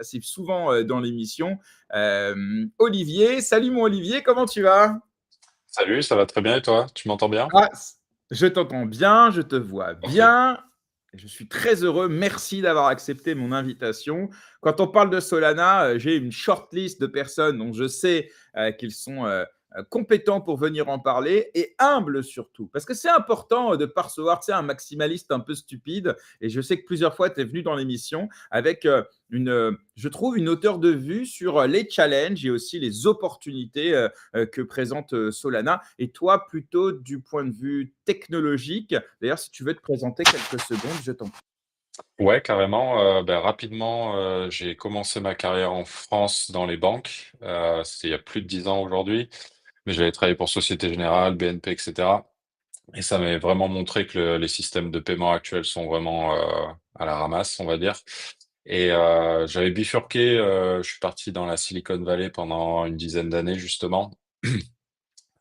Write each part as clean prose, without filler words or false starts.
passé souvent dans l'émission. Olivier, salut mon Olivier, comment tu vas? Salut, ça va très bien et toi? Tu m'entends bien? Ah, je t'entends bien, je te vois Parfait. bien. Je suis très heureux. Merci d'avoir accepté mon invitation. Quand on parle de Solana, j'ai une short list de personnes dont je sais qu'ils sont compétents pour venir en parler et humbles surtout. Parce que c'est important de percevoir, tu sais, un maximaliste un peu stupide. Et je sais que plusieurs fois, tu es venu dans l'émission avec je trouve, une hauteur de vue sur les challenges et aussi les opportunités que présente Solana. Et toi, plutôt du point de vue technologique. D'ailleurs, si tu veux te présenter quelques secondes, je t'en prie. Ouais, carrément. Rapidement, j'ai commencé ma carrière en France dans les banques. C'était il y a plus de 10 ans aujourd'hui, mais j'avais travaillé pour Société Générale, BNP, et cetera. Et ça m'avait vraiment montré que les systèmes de paiement actuels sont vraiment à la ramasse, on va dire. Et j'avais bifurqué, je suis parti dans la Silicon Valley pendant une dizaine d'années justement,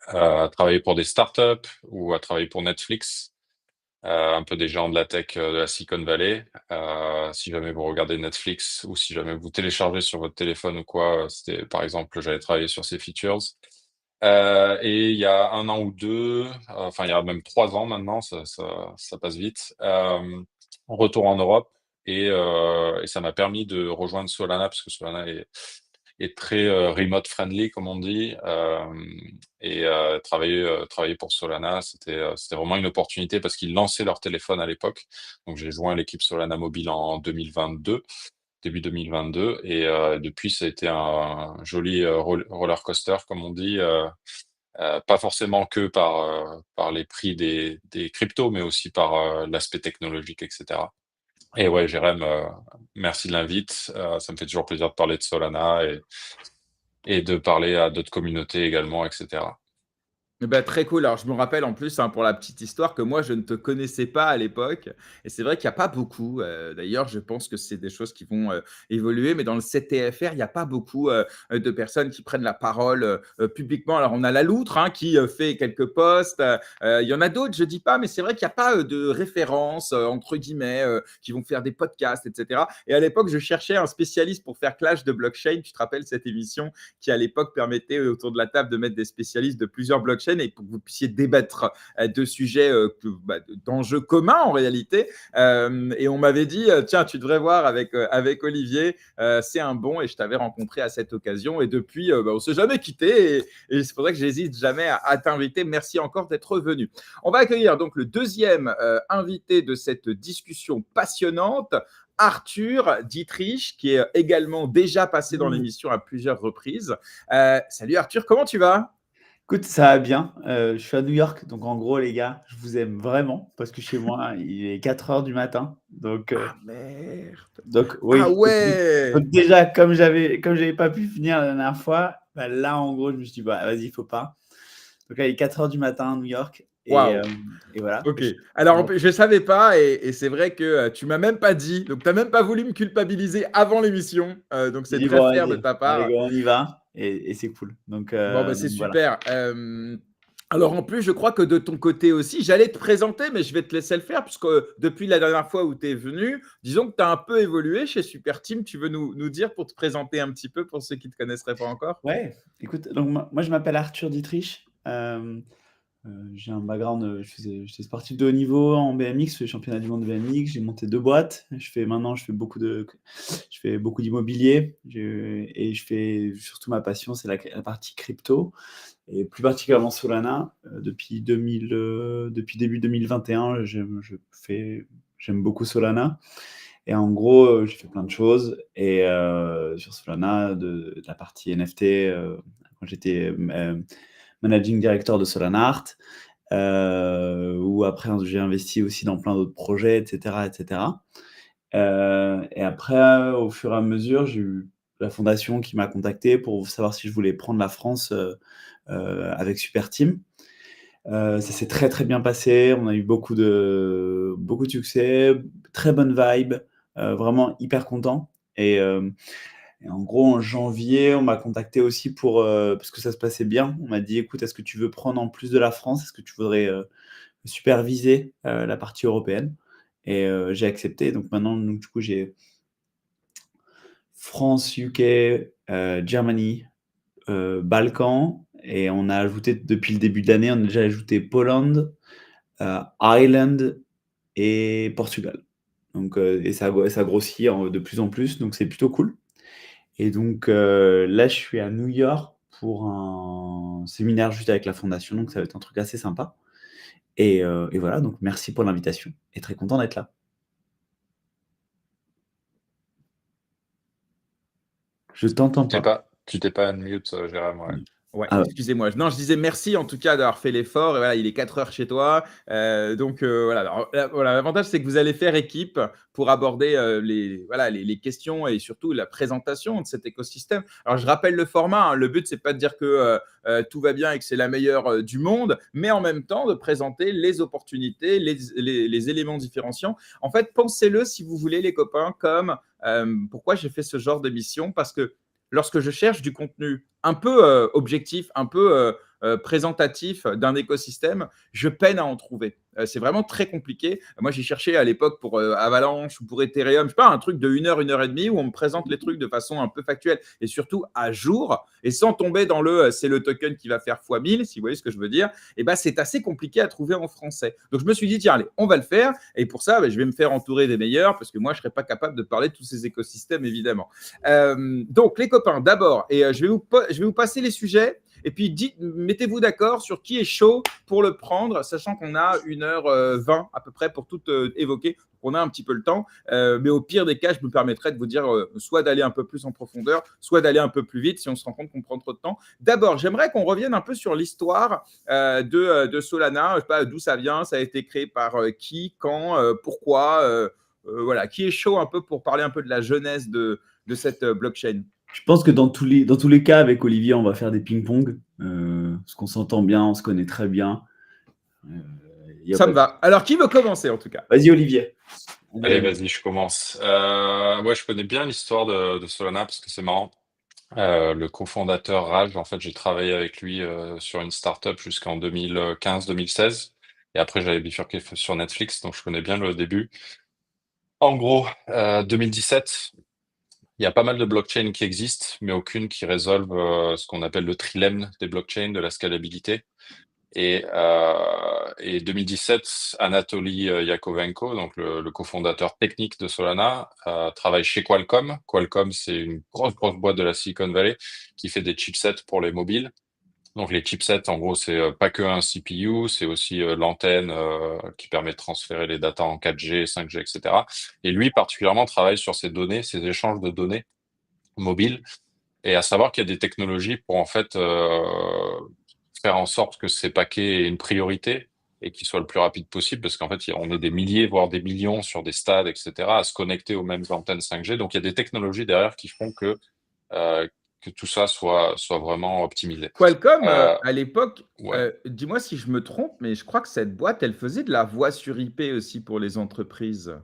à travailler pour des startups ou à travailler pour Netflix. Un peu des gens de la tech de la Silicon Valley. Si jamais vous regardez Netflix ou si jamais vous téléchargez sur votre téléphone ou quoi, c'était par exemple, j'avais travaillé sur ces features. Et il y a un an ou deux, enfin il y a même 3 ans maintenant, ça passe vite. Retour en Europe et ça m'a permis de rejoindre Solana parce que Solana est très remote friendly comme on dit. Travailler pour Solana, c'était vraiment une opportunité parce qu'ils lançaient leur téléphone à l'époque. Donc j'ai joint l'équipe Solana Mobile en 2022, début 2022, et depuis ça a été un joli roller coaster comme on dit. Pas forcément que par les prix des cryptos, mais aussi par l'aspect technologique, etc. Et ouais, Jérém, merci de l'invite. Ça me fait toujours plaisir de parler de Solana et de parler à d'autres communautés également, etc. Eh ben, très cool. Alors, je me rappelle en plus, pour la petite histoire, que moi, je ne te connaissais pas à l'époque. Et c'est vrai qu'il n'y a pas beaucoup. D'ailleurs, je pense que c'est des choses qui vont évoluer. Mais dans le CTFR, il n'y a pas beaucoup de personnes qui prennent la parole publiquement. Alors, on a la Loutre qui fait quelques posts. Il y en a d'autres, je ne dis pas. Mais c'est vrai qu'il n'y a pas de références, entre guillemets, qui vont faire des podcasts, etc. Et à l'époque, je cherchais un spécialiste pour faire Clash de blockchain. Tu te rappelles cette émission qui, à l'époque, permettait autour de la table de mettre des spécialistes de plusieurs blockchains et pour que vous puissiez débattre de sujets, d'enjeux communs en réalité. Et on m'avait dit, tiens, tu devrais voir avec Olivier, c'est un bon, et je t'avais rencontré à cette occasion. Et depuis, on ne s'est jamais quitté. Et c'est pour ça que j'hésite jamais à t'inviter. Merci encore d'être venu. On va accueillir donc le deuxième invité de cette discussion passionnante. Arthur Dietrich, qui est également déjà passé dans l'émission à plusieurs reprises. Salut Arthur, comment tu vas? Écoute, ça va bien. Je suis à New York, donc en gros, les gars, je vous aime vraiment parce que chez moi, il est 4 heures du matin. Donc, Ah merde. Ah oui. ouais. Donc déjà, comme j'avais pas pu finir la dernière fois, bah, là, en gros, je me suis dit, bah, vas-y, il faut pas. Donc là, il est 4 heures du matin à New York Waouh. et voilà. Ok. Alors, je ne savais pas, et c'est vrai que tu m'as même pas dit, donc tu n'as même pas voulu me culpabiliser avant l'émission, donc J'ai c'est dit, très bon, fair de vas-y, ta allez, part. go, on y va et c'est cool. Donc, Bon, bah, c'est voilà. super. Alors, en plus, je crois que de ton côté aussi, j'allais te présenter, mais je vais te laisser le faire, puisque depuis la dernière fois où tu es venu, disons que tu as un peu évolué chez Super Team. Tu veux nous dire pour te présenter un petit peu pour ceux qui ne te connaisseraient pas encore? Ouais, écoute, donc moi, je m'appelle Arthur Dietrich. J'ai un background, j'étais sportif de haut niveau en BMX, je fais championnat du monde de BMX, j'ai monté 2 boîtes. Maintenant, je fais beaucoup d'immobilier, et je fais surtout ma passion, c'est la partie crypto et plus particulièrement Solana. Depuis début 2021, j'aime beaucoup Solana et en gros, j'ai fait plein de choses et sur Solana, de la partie NFT, quand j'étais, managing director de Solana Art, où après j'ai investi aussi dans plein d'autres projets, et cetera, et cetera. Et après, au fur et à mesure, j'ai eu la fondation qui m'a contacté pour savoir si je voulais prendre la France avec Super Team. Ça s'est très très bien passé. On a eu beaucoup de succès, très bonne vibe, vraiment hyper content. Et en gros, en janvier, on m'a contacté aussi parce que ça se passait bien. On m'a dit, écoute, est-ce que tu veux prendre en plus de la France, est-ce que tu voudrais superviser la partie européenne? Et j'ai accepté. Donc maintenant, du coup, j'ai France, UK, Germany, Balkans, et on a ajouté depuis le début de l'année, on a déjà ajouté Pologne, Ireland et Portugal. Donc, et ça grossit de plus en plus, donc c'est plutôt cool. Et donc là, je suis à New York pour un séminaire juste avec la fondation, donc ça va être un truc assez sympa. Et voilà, donc merci pour l'invitation et très content d'être là. Je t'entends pas. Tu t'es pas unmute, Jérém, ouais. Ouais, Ah ouais. excusez-moi. Non, je disais merci en tout cas d'avoir fait l'effort. Et voilà, il est 4 heures chez toi. Donc voilà. Alors, voilà, l'avantage, c'est que vous allez faire équipe pour aborder les questions et surtout la présentation de cet écosystème. Alors, je rappelle le format. Hein. Le but, c'est pas de dire que tout va bien et que c'est la meilleure du monde, mais en même temps de présenter les opportunités, les éléments différenciants. En fait, pensez-le si vous voulez, les copains, comme pourquoi j'ai fait ce genre d'émission, parce que lorsque je cherche du contenu un peu objectif, un peu présentatif d'un écosystème, je peine à en trouver. C'est vraiment très compliqué. Moi, j'ai cherché à l'époque pour Avalanche ou pour Ethereum, je sais pas, un truc de 1 heure et demie, où on me présente les trucs de façon un peu factuelle et surtout à jour, et sans tomber dans c'est le token qui va faire x1000, si vous voyez ce que je veux dire. Et ben, c'est assez compliqué à trouver en français. Donc, je me suis dit, tiens, allez, on va le faire. Et pour ça, je vais me faire entourer des meilleurs, parce que moi, je ne serais pas capable de parler de tous ces écosystèmes, évidemment. Donc, les copains, d'abord, et je vais vous passer les sujets. Et puis, mettez-vous d'accord sur qui est chaud pour le prendre, sachant qu'on a 1h20 à peu près pour tout évoquer. On a un petit peu le temps. Mais au pire des cas, je me permettrai de vous dire soit d'aller un peu plus en profondeur, soit d'aller un peu plus vite si on se rend compte qu'on prend trop de temps. D'abord, j'aimerais qu'on revienne un peu sur l'histoire de Solana. Je ne sais pas d'où ça vient, ça a été créé par qui, quand, pourquoi. Voilà, qui est chaud un peu pour parler un peu de la jeunesse de cette blockchain. Je pense que dans tous les cas, avec Olivier, on va faire des ping-pong, parce qu'on s'entend bien, on se connaît très bien. Ça me va. Alors, qui veut commencer en tout cas? Vas-y, Olivier. Allez, vas-y, je commence. Ouais, je connais bien l'histoire de Solana parce que c'est marrant. Le cofondateur Raj, en fait, j'ai travaillé avec lui sur une startup jusqu'en 2015-2016. Et après, j'avais bifurqué sur Netflix, donc je connais bien le début. En gros, 2017, il y a pas mal de blockchains qui existent, mais aucune qui résolve ce qu'on appelle le trilemme des blockchains, de la scalabilité. Et 2017, Anatoly Yakovenko, donc le cofondateur technique de Solana, travaille chez Qualcomm. Qualcomm, c'est une grosse boîte de la Silicon Valley qui fait des chipsets pour les mobiles. Donc les chipsets, en gros, c'est pas que un CPU, c'est aussi l'antenne qui permet de transférer les datas en 4G, 5G, etc. Et lui, particulièrement, travaille sur ces données, ces échanges de données mobiles. Et à savoir qu'il y a des technologies pour en fait faire en sorte que ces paquets aient une priorité et qu'ils soient le plus rapide possible, parce qu'en fait, on est des milliers, voire des millions sur des stades, etc., à se connecter aux mêmes antennes 5G. Donc, il y a des technologies derrière qui font que tout ça soit vraiment optimisé. Qualcomm, à l'époque, Ouais. dis-moi si je me trompe, mais je crois que cette boîte, elle faisait de la voix sur IP aussi pour les entreprises.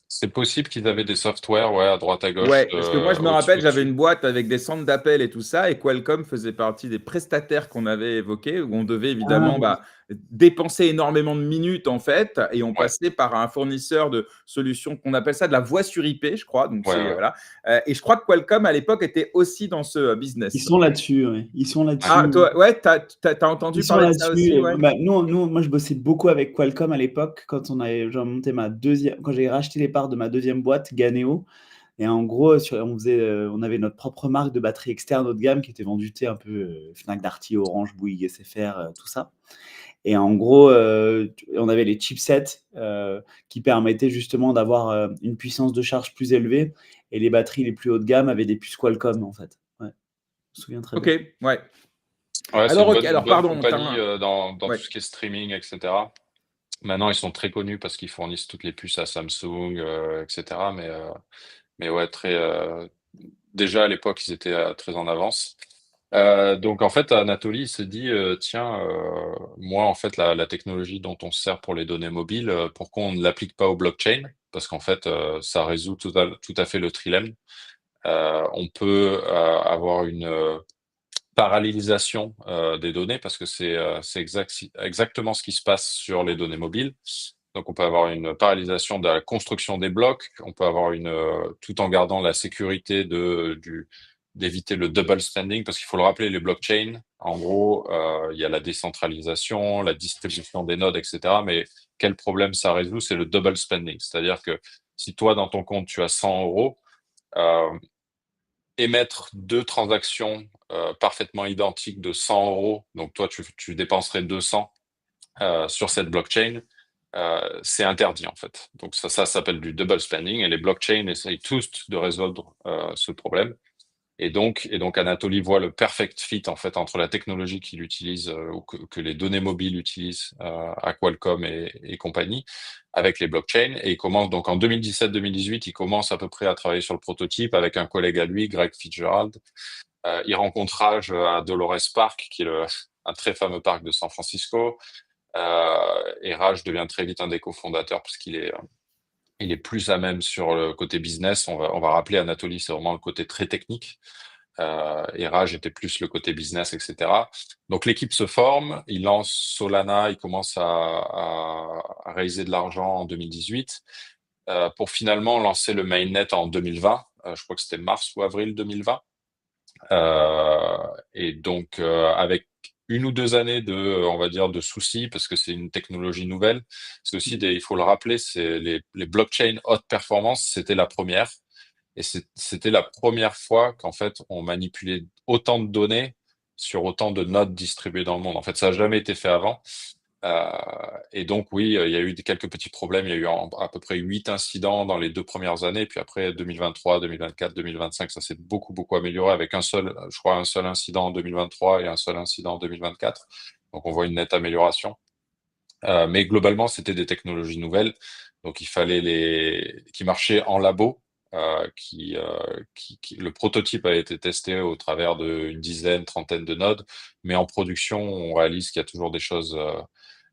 C'est possible qu'ils avaient des softwares, ouais, à droite à gauche, Ouais, parce que moi, je me rappelle, j'avais une au-dessus. boîte avec des centres d'appel et tout ça, et Qualcomm faisait partie des prestataires qu'on avait évoqués, où on devait évidemment Ah, dépenser énormément de minutes, en fait, et on Ouais, passait par un fournisseur de solutions qu'on appelle ça de la voix sur IP, je crois. Donc, ouais, c'est, ouais. voilà. Et je crois que Qualcomm, à l'époque, était aussi dans ce ils business. sont là-dessus, ouais. Ils sont Ouais. Ah, là-dessus. toi, ouais, t'as Ils entendu sont parler de ça là-dessus. aussi, ouais? Bah, moi, je bossais beaucoup avec Qualcomm à l'époque quand j'ai monté quand j'ai racheté les parts de ma deuxième boîte, Ganeo. Et en gros, on avait notre propre marque de batterie externe haut de gamme qui était vendue, tu sais, un peu Fnac Darty, Orange, Bouygues, SFR, tout ça. Et en gros, on avait les chipsets qui permettaient justement d'avoir une puissance de charge plus élevée. Et les batteries les plus haut de gamme avaient des puces Qualcomm, en fait. Ouais, je me souviens très Ok, bien. ouais. Ouais, c'est Alors, ok, une alors bonne pardon, compagnie dans tout ouais. ce qui est streaming, etc. Maintenant, ils sont très connus parce qu'ils fournissent toutes les puces à Samsung, etc. Mais ouais, déjà à l'époque, ils étaient très en avance. Donc en fait, Anatoly il s'est dit, tiens, moi en fait la technologie dont on se sert pour les données mobiles, pourquoi on ne l'applique pas au blockchain? Parce qu'en fait, ça résout tout à fait le trilemme. On peut avoir une parallélisation des données parce que c'est exactement ce qui se passe sur les données mobiles. Donc, on peut avoir une paralysation de la construction des blocs. On peut avoir tout en gardant la sécurité d'éviter le double spending, parce qu'il faut le rappeler, les blockchains, en gros, il y a la décentralisation, la distribution des nodes, etc. Mais quel problème ça résout? C'est le double spending. C'est-à-dire que si toi, dans ton compte, tu as 100 euros, émettre deux transactions parfaitement identiques de 100 euros, donc toi, tu dépenserais 200 sur cette blockchain, c'est interdit en fait. Donc ça s'appelle du double spending, et les blockchains essayent tous de résoudre ce problème. Et donc Anatoly voit le perfect fit en fait entre la technologie qu'il utilise ou que les données mobiles utilisent à Qualcomm et compagnie avec les blockchains. Et il commence donc en 2017-2018, il commence à peu près à travailler sur le prototype avec un collègue à lui, Greg Fitzgerald. Il rencontre Raj à Dolores Park, qui est un très fameux parc de San Francisco. Et Raj devient très vite un des cofondateurs parce qu'il est plus à même sur le côté business. On va rappeler Anatoly, c'est vraiment le côté très technique. Et Raj était plus le côté business, etc. Donc l'équipe se forme, il lance Solana, il commence à raiser de l'argent en 2018 pour finalement lancer le mainnet en 2020. Je crois que c'était mars ou avril 2020. Et donc avec une ou deux années on va dire, de soucis, parce que c'est une technologie nouvelle. C'est aussi il faut le rappeler, c'est les blockchains haute performance, c'était la première. Et c'était la première fois qu'en fait, on manipulait autant de données sur autant de nodes distribuées dans le monde. En fait, ça n'a jamais été fait avant. Et donc, oui, il y a eu quelques petits problèmes. Il y a eu à peu près 8 incidents dans les 2 premières années. Puis après, 2023, 2024, 2025, ça s'est beaucoup, beaucoup amélioré avec un seul incident en 2023 et un seul incident en 2024. Donc, on voit une nette amélioration. Mais globalement, c'était des technologies nouvelles. Donc, il fallait qui marchaient en labo. Le prototype a été testé au travers d'une dizaine, trentaine de nodes. Mais en production, on réalise qu'il y a toujours des choses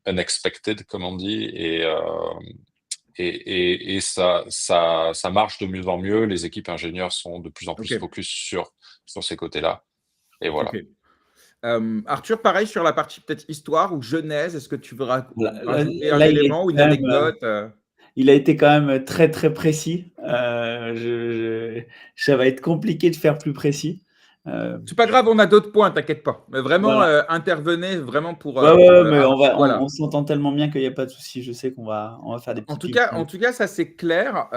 unexpected, comme on dit, et ça marche de mieux en mieux. Les équipes ingénieurs sont de plus en plus focus sur ces côtés-là. Et voilà. Arthur, pareil sur la partie peut-être histoire ou genèse, est-ce que tu veux rajouter un Là, élément ou une anecdote il a été quand même très très précis. Ça va être compliqué de faire plus précis. C'est pas grave, on a d'autres points, t'inquiète pas. Mais vraiment, Voilà. intervenez vraiment pour. Mais voilà. on s'entend tellement bien qu'il n'y a pas de souci. Je sais qu'on va faire des petits En tout cas, ça c'est clair.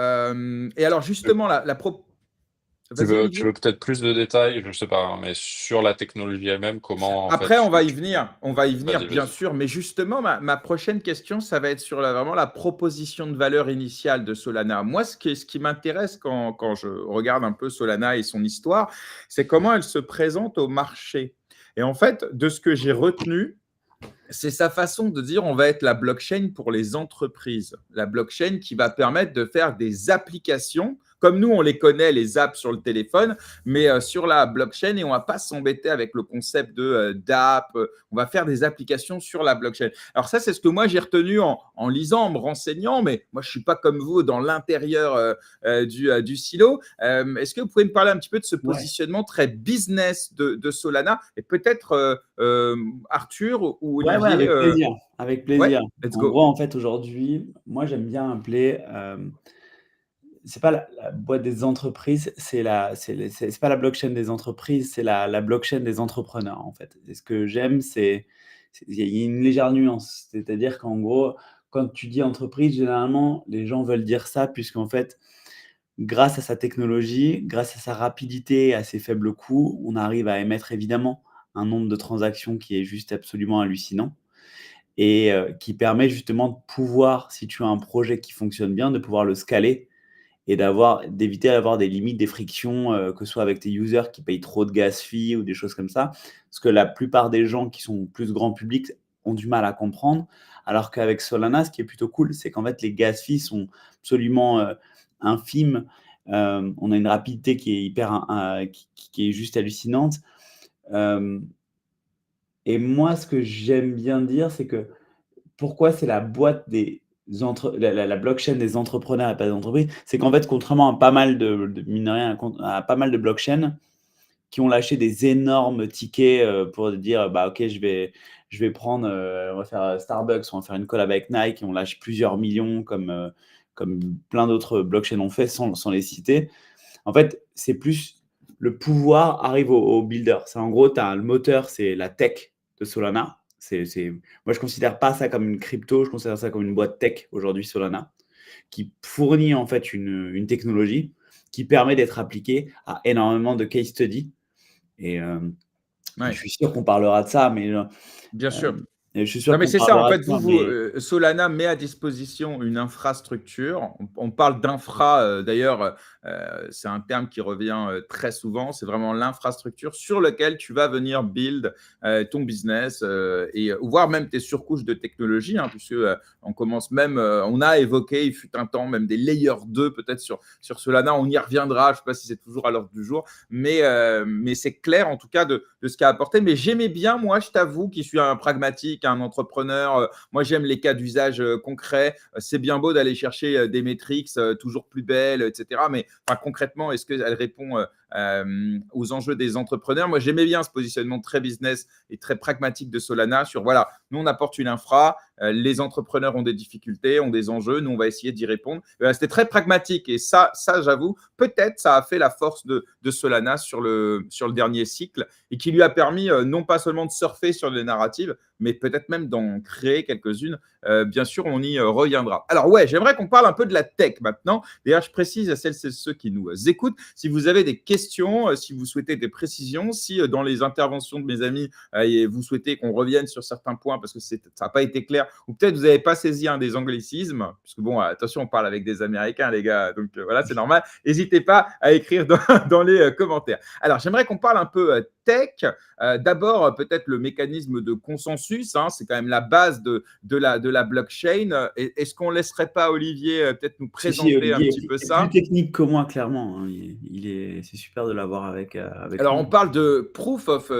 Et alors justement, Tu Vas-y, veux Olivier. peut-être plus de détails, je ne sais pas, hein, mais sur la technologie elle-même, comment en Après, fait on va y venir. On va y venir, Vas-y, bien vas-y. sûr. Mais justement, ma prochaine question, ça va être sur vraiment la proposition de valeur initiale de Solana. Moi, ce qui m'intéresse quand je regarde un peu Solana et son histoire, c'est comment elle se présente au marché. Et en fait, de ce que j'ai retenu, c'est sa façon de dire on va être la blockchain pour les entreprises. La blockchain qui va permettre de faire des applications, comme nous on les connaît, les apps sur le téléphone, mais sur la blockchain, et on ne va pas s'embêter avec le concept d'app. On va faire des applications sur la blockchain. Alors ça, c'est ce que moi j'ai retenu en lisant, en me renseignant, mais moi je ne suis pas comme vous dans l'intérieur du silo. Est-ce que vous pouvez me parler un petit peu de ce positionnement très business de Solana, et peut-être Arthur ou Olivier. Ouais, avec plaisir. Avec plaisir. Ouais, let's En go. gros, en fait, aujourd'hui, moi, j'aime bien appeler. C'est pas la boîte des entreprises, c'est pas la blockchain des entreprises, c'est la blockchain des entrepreneurs, en fait. Et ce que j'aime, il y a une légère nuance. C'est-à-dire qu'en gros, quand tu dis entreprise, généralement, les gens veulent dire ça, puisqu'en fait, grâce à sa technologie, grâce à sa rapidité et à ses faibles coûts, on arrive à émettre évidemment un nombre de transactions qui est juste absolument hallucinant et qui permet justement de pouvoir, si tu as un projet qui fonctionne bien, de pouvoir le scaler et d'éviter d'avoir des limites, des frictions, que ce soit avec tes users qui payent trop de gas fee ou des choses comme ça. Parce que la plupart des gens qui sont plus grand public ont du mal à comprendre. Alors qu'avec Solana, ce qui est plutôt cool, c'est qu'en fait, les gas fees sont absolument infimes. On a une rapidité qui est qui est juste hallucinante. Et moi, ce que j'aime bien dire, c'est que pourquoi c'est la boîte la blockchain des entrepreneurs et pas des entreprises, c'est qu'en fait, contrairement à pas mal de mine de rien, à pas mal de blockchains, qui ont lâché des énormes tickets pour dire bah ok je vais prendre on va faire Starbucks, on va faire une collab avec Nike et on lâche plusieurs millions comme plein d'autres blockchains ont fait sans les citer. En fait, c'est plus le pouvoir arrive au builder. C'est en gros, le moteur, c'est la tech de Solana. Moi, je considère pas ça comme une crypto, je considère ça comme une boîte tech aujourd'hui, Solana, qui fournit en fait une technologie qui permet d'être appliquée à énormément de case studies. Et je suis sûr qu'on parlera de ça, mais bien sûr. je suis sûr Non, mais qu'on c'est ça, en parlera fait, de ça. Solana met à disposition une infrastructure. On parle d'infra, d'ailleurs, c'est un terme qui revient très souvent. C'est vraiment l'infrastructure sur laquelle tu vas venir build ton business voire même tes surcouches de technologie, hein, puisque on commence même, on a évoqué, il fut un temps, même des layers 2 peut-être sur Solana. On y reviendra, je ne sais pas si c'est toujours à l'ordre du jour, mais c'est clair en tout cas de ce qu'a apporté. Mais j'aimais bien, moi, je t'avoue, qui suis un pragmatique, un entrepreneur. Moi, j'aime les cas d'usage concrets. C'est bien beau d'aller chercher des métriques toujours plus belles, etc. Mais concrètement, est-ce qu'elle répond aux enjeux des entrepreneurs? Moi, j'aimais bien ce positionnement très business et très pragmatique de Solana sur, voilà, nous, on apporte une infra, les entrepreneurs ont des difficultés, ont des enjeux, nous, on va essayer d'y répondre. C'était très pragmatique et ça j'avoue, peut-être ça a fait la force de Solana sur le dernier cycle et qui lui a permis non pas seulement de surfer sur les narratives, mais peut-être même d'en créer quelques-unes. Bien sûr, on y reviendra. Alors ouais, j'aimerais qu'on parle un peu de la tech maintenant. D'ailleurs, je précise à celles et ceux qui nous écoutent, si vous avez des questions, si vous souhaitez des précisions, si dans les interventions de mes amis, vous souhaitez qu'on revienne sur certains points parce que ça n'a pas été clair, ou peut-être vous n'avez pas saisi un des anglicismes, parce que bon, attention, on parle avec des Américains, les gars, donc voilà, c'est normal. N'hésitez pas à écrire dans les commentaires. Alors, j'aimerais qu'on parle un peu tech. D'abord, peut-être le mécanisme de consensus, hein, c'est quand même la base de la blockchain. Est-ce qu'on ne laisserait pas Olivier peut-être nous présenter Olivier un petit peu ça? Plus technique que moi, clairement. Hein. C'est super de l'avoir avec Alors, nous. on parle de proof of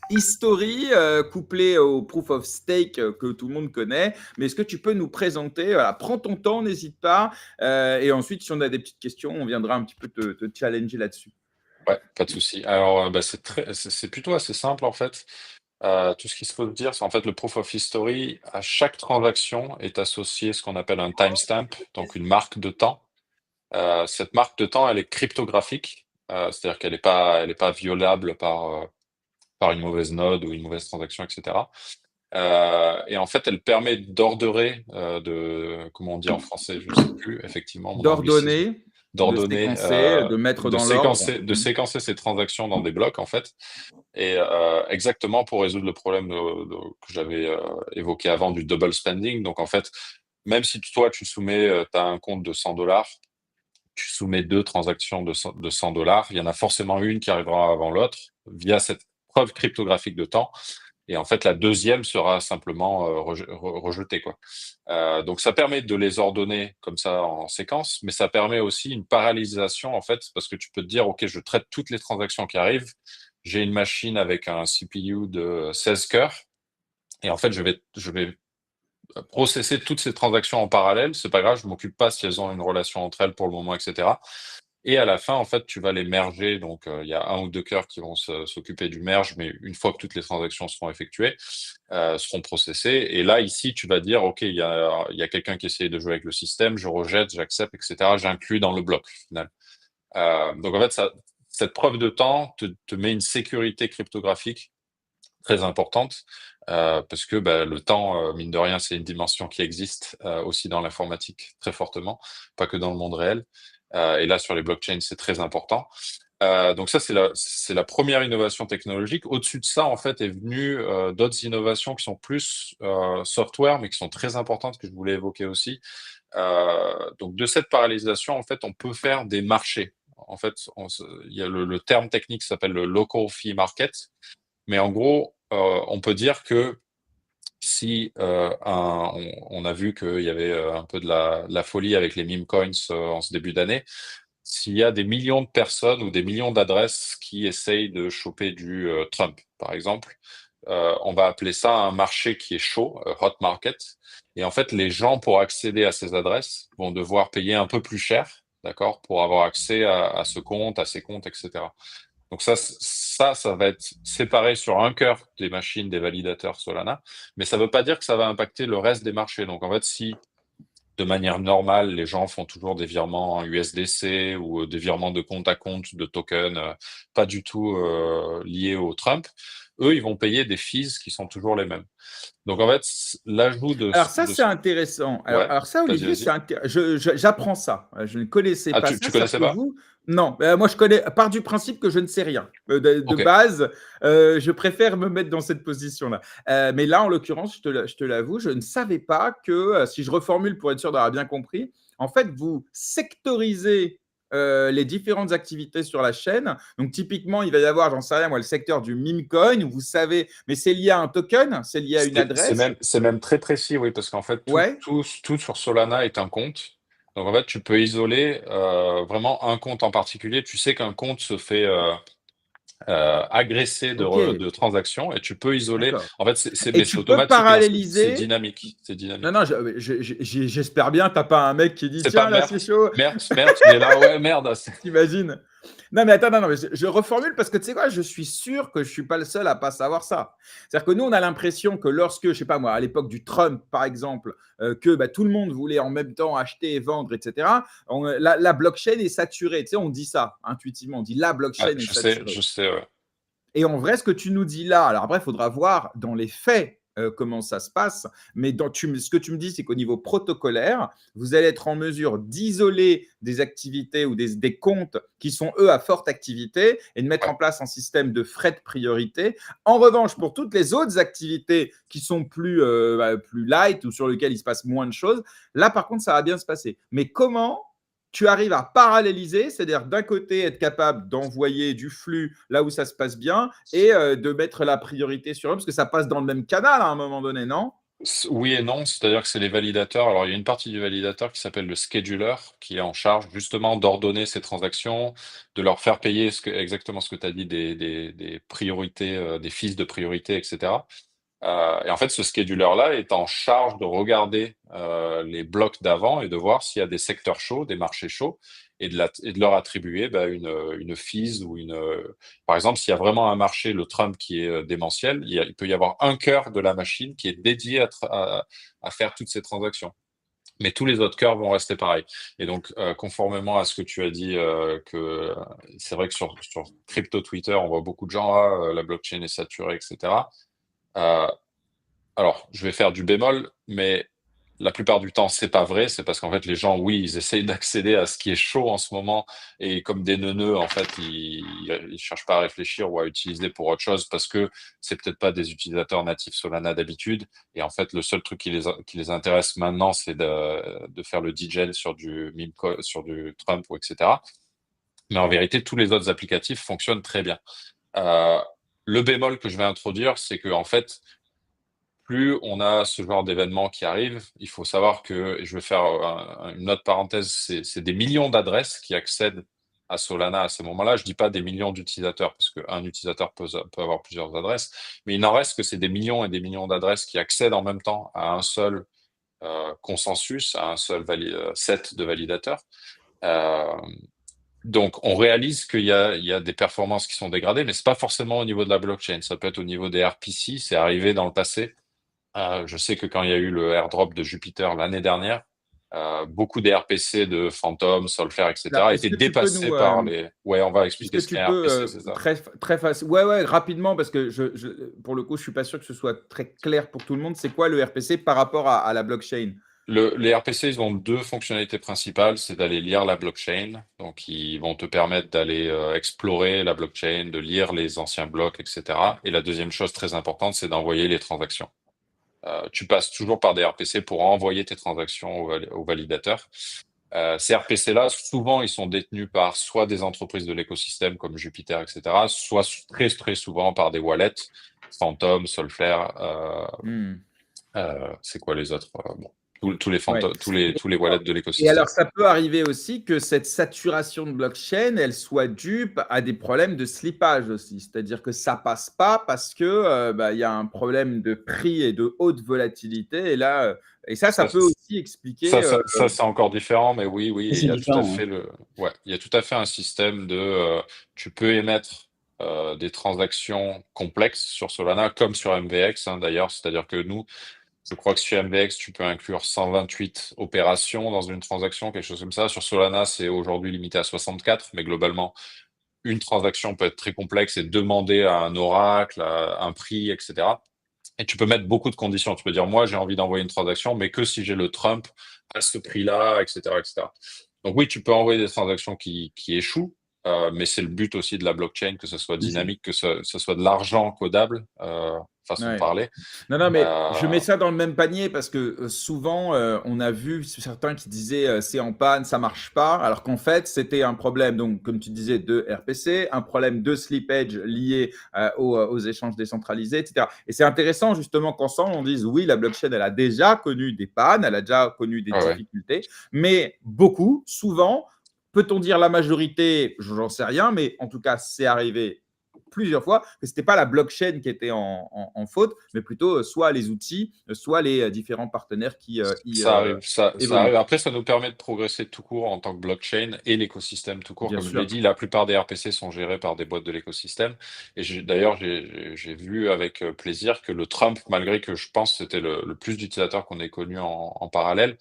history couplé au proof of stake que tout le monde connaît. Mais est-ce que tu peux nous présenter? Voilà, prends ton temps, n'hésite pas. Et ensuite, si on a des petites questions, on viendra un petit peu te challenger là-dessus. Ouais, pas de souci. Alors, c'est plutôt assez simple en fait. Tout ce qu'il faut dire, c'est en fait le proof of history, à chaque transaction est associé ce qu'on appelle un timestamp, donc une marque de temps. Cette marque de temps, elle est cryptographique, c'est-à-dire qu'elle est pas violable par une mauvaise node ou une mauvaise transaction, etc. Et en fait, elle permet d'orderer, comment on dit en français, je sais plus, effectivement, mon anglicisme. D'ordonner, de D'ordonner, séquencer, de mettre dans l'ordre. de séquencer ces transactions dans des blocs, en fait. Et exactement pour résoudre le problème que j'avais évoqué avant du double spending. Donc, en fait, même si toi, tu soumets, tu as un compte de $100, tu soumets 2 transactions de $100, il y en a forcément une qui arrivera avant l'autre via cette preuve cryptographique de temps. Et en fait, la deuxième sera simplement rejetée, quoi. Donc, ça permet de les ordonner comme ça en séquence, mais ça permet aussi une parallélisation, en fait, parce que tu peux te dire, OK, je traite toutes les transactions qui arrivent. J'ai une machine avec un CPU de 16 cœurs. Et en fait, je vais processer toutes ces transactions en parallèle. C'est pas grave, je m'occupe pas si elles ont une relation entre elles pour le moment, etc. Et à la fin, en fait, tu vas les merger. Donc, il y a 1 ou 2 cœurs qui vont s'occuper du merge, mais une fois que toutes les transactions seront effectuées, seront processées. Et là, ici, tu vas dire, OK, il y a quelqu'un qui essaye de jouer avec le système, je rejette, j'accepte, etc. J'inclus dans le bloc final. Donc, en fait, cette preuve de temps te met une sécurité cryptographique très importante, parce que le temps, mine de rien, c'est une dimension qui existe aussi dans l'informatique très fortement, pas que dans le monde réel. Et là, sur les blockchains, c'est très important. Donc ça, c'est la première innovation technologique. Au-dessus de ça, en fait, est venu d'autres innovations qui sont plus software, mais qui sont très importantes, que je voulais évoquer aussi. Donc de cette parallélisation, en fait, on peut faire des marchés. En fait, il y a le terme technique qui s'appelle le local fee market. Mais en gros, on peut dire que si on a vu qu'il y avait un peu de la folie avec les meme coins en ce début d'année. S'il y a des millions de personnes ou des millions d'adresses qui essayent de choper du Trump, par exemple, on va appeler ça un marché qui est chaud, hot market. Et en fait, les gens, pour accéder à ces adresses, vont devoir payer un peu plus cher, d'accord, pour avoir accès à ce compte, à ces comptes, etc. Donc ça va être séparé sur un cœur des machines des validateurs Solana, mais ça ne veut pas dire que ça va impacter le reste des marchés. Donc en fait, si de manière normale, les gens font toujours des virements en USDC ou des virements de compte à compte de tokens, pas du tout liés au Trump, eux, ils vont payer des fees qui sont toujours les mêmes. Donc en fait, l'ajout Alors ça, c'est intéressant. Ouais, Alors ça, vas-y, Olivier, vas-y. j'apprends ça. Je ne connaissais Ah, pas tu ça. connaissais C'est-à-dire que pas? vous, non. Moi, je connais, part du principe que je ne sais rien. De Ok. base, je préfère me mettre dans cette position-là. Mais là, en l'occurrence, je te l'avoue, je ne savais pas que, si je reformule pour être sûr d'avoir bien compris, en fait, vous sectorisez les différentes activités sur la chaîne. Donc, typiquement, il va y avoir, j'en sais rien, moi, le secteur du meme coin, où vous savez, mais c'est lié à un token, c'est lié à une adresse. C'est même très précis, oui, parce qu'en fait, Ouais, tout sur Solana est un compte. Donc en fait, tu peux isoler vraiment un compte en particulier. Tu sais qu'un compte se fait agresser ok, de transactions et tu peux isoler. d'accord. En fait, Et mais c'est tu peux automatique, hein, c'est paralléliser. dynamique. C'est Non, dynamique. non, j'espère bien, t'as pas un mec qui dit C'est pas tiens, là, merde, c'est chaud. merde, il est là, ouais, merde. T'imagines? Non, mais attends, non, mais je reformule parce que tu sais quoi, je suis sûr que je suis pas le seul à pas savoir ça. C'est-à-dire que nous, on a l'impression que lorsque, je sais pas moi, à l'époque du Trump, par exemple, que bah, tout le monde voulait en même temps acheter et vendre, etc., la blockchain est saturée. Tu sais, on dit ça intuitivement, on dit la Ouais, blockchain est je saturée. sais, ouais. Et en vrai, ce que tu nous dis là, alors après, il faudra voir dans les faits comment ça se passe, mais ce que tu me dis, c'est qu'au niveau protocolaire, vous allez être en mesure d'isoler des activités ou des comptes qui sont, eux, à forte activité et de mettre Ouais. en place un système de frais de priorité. En revanche, pour toutes les autres activités qui sont plus light ou sur lesquelles il se passe moins de choses, là, par contre, ça va bien se passer. Mais comment tu arrives à paralléliser, c'est-à-dire d'un côté être capable d'envoyer du flux là où ça se passe bien et de mettre la priorité sur eux, parce que ça passe dans le même canal à un moment donné, non? Oui et non, c'est-à-dire que c'est les validateurs. Alors, il y a une partie du validateur qui s'appelle le scheduler, qui est en charge justement d'ordonner ces transactions, de leur faire payer exactement ce que tu as dit, des priorités, des fees de priorité, etc. Et en fait, ce scheduler-là est en charge de regarder les blocs d'avant et de voir s'il y a des secteurs chauds, des marchés chauds, et de leur attribuer une fees ou Par exemple, s'il y a vraiment un marché, le Trump, qui est démentiel, il peut y avoir un cœur de la machine qui est dédié à faire toutes ces transactions. Mais tous les autres cœurs vont rester pareils. Et donc, conformément à ce que tu as dit, c'est vrai que sur crypto Twitter, on voit beaucoup de gens, la blockchain est saturée, etc. Euh, alors, je vais faire du bémol, mais la plupart du temps, c'est pas vrai. C'est parce qu'en fait, les gens, oui, ils essayent d'accéder à ce qui est chaud en ce moment, et comme des neuneux, en fait, ils cherchent pas à réfléchir ou à utiliser pour autre chose parce que c'est peut-être pas des utilisateurs natifs Solana d'habitude. Et en fait, le seul truc qui les intéresse maintenant, c'est de faire le degen sur du meme sur du Trump ou etc. Mais en vérité, tous les autres applicatifs fonctionnent très bien. Euh, le bémol que je vais introduire, c'est que en fait, plus on a ce genre d'événements qui arrivent, il faut savoir que, et je vais faire une autre parenthèse, c'est des millions d'adresses qui accèdent à Solana à ce moment-là. Je dis pas des millions d'utilisateurs, parce qu'un utilisateur peut avoir plusieurs adresses, mais il n'en reste que c'est des millions et des millions d'adresses qui accèdent en même temps à un seul consensus, à un seul set de validateurs. Euh, donc, on réalise il y a des performances qui sont dégradées, mais c'est pas forcément au niveau de la blockchain. Ça peut être au niveau des RPC. C'est arrivé dans le passé. Je sais que quand il y a eu le airdrop de Jupiter l'année dernière, beaucoup des RPC de Phantom, Solfair, Alors, etc. est-ce étaient que tu peux dépassés par les... Ouais, on va est-ce expliquer que ce qu'est tu un peux RPC, c'est ça. très facile, ouais, ouais, rapidement, parce que pour le coup, je suis pas sûr que ce soit très clair pour tout le monde. C'est quoi le RPC par rapport à la blockchain? Les RPC, ils ont deux fonctionnalités principales, c'est d'aller lire la blockchain. Donc, ils vont te permettre d'aller explorer la blockchain, de lire les anciens blocs, etc. Et la deuxième chose très importante, c'est d'envoyer les transactions. Tu passes toujours par des RPC pour envoyer tes transactions au validateur. Ces RPC-là, souvent, ils sont détenus par soit des entreprises de l'écosystème comme Jupiter, etc., soit très, très souvent par des wallets, Phantom, Solflare, Hmm. c'est quoi les autres? Bon, Ouais. tous les wallets de Et l'écosystème. alors, ça peut arriver aussi que cette saturation de blockchain, elle soit due à des problèmes de slippage aussi. C'est-à-dire que ça passe pas parce que bah, il y a un problème de prix et de haute volatilité. Et là, et ça Ça, peut aussi expliquer. ça, c'est encore différent, mais oui, Ça, il c'est y a tout à différent, fait ouais. il y a tout à fait un système tu peux émettre des transactions complexes sur Solana, comme sur MVX, hein, d'ailleurs. C'est-à-dire que nous, je crois que sur MVX, tu peux inclure 128 opérations dans une transaction, quelque chose comme ça. Sur Solana, c'est aujourd'hui limité à 64, mais globalement, une transaction peut être très complexe et demander à un oracle, à un prix, etc. Et tu peux mettre beaucoup de conditions. Tu peux dire, moi, j'ai envie d'envoyer une transaction, mais que si j'ai le Trump à ce prix-là, etc., etc. Donc oui, tu peux envoyer des transactions qui échouent, mais c'est le but aussi de la blockchain, que ce soit Oui, dynamique, que ce soit de l'argent codable, façon de Ouais. parler. Non, non, mais je mets Euh, ça dans le même panier parce que souvent, on a vu certains qui disaient c'est en panne, ça marche pas, alors qu'en fait, c'était un problème, donc, comme tu disais, de RPC, un problème de slippage lié aux échanges décentralisés, etc. Et c'est intéressant, justement, qu'ensemble, on dise oui, la blockchain, elle a déjà connu des pannes, elle a déjà connu des ouais, ouais. difficultés, mais beaucoup, souvent, peut-on dire la majorité, j'en sais rien, mais en tout cas, c'est arrivé plusieurs fois que ce n'était pas la blockchain qui était en faute, mais plutôt soit les outils, soit les différents partenaires qui y Ça arrive, ça arrive. évoluent. Après, ça nous permet de progresser tout court en tant que blockchain et l'écosystème tout court. Bien Comme je l'ai sûr. dit, la plupart des RPC sont gérés par des boîtes de l'écosystème. Et d'ailleurs, j'ai vu avec plaisir que le Trump, malgré que je pense que c'était le plus d'utilisateurs qu'on ait connu en parallèle,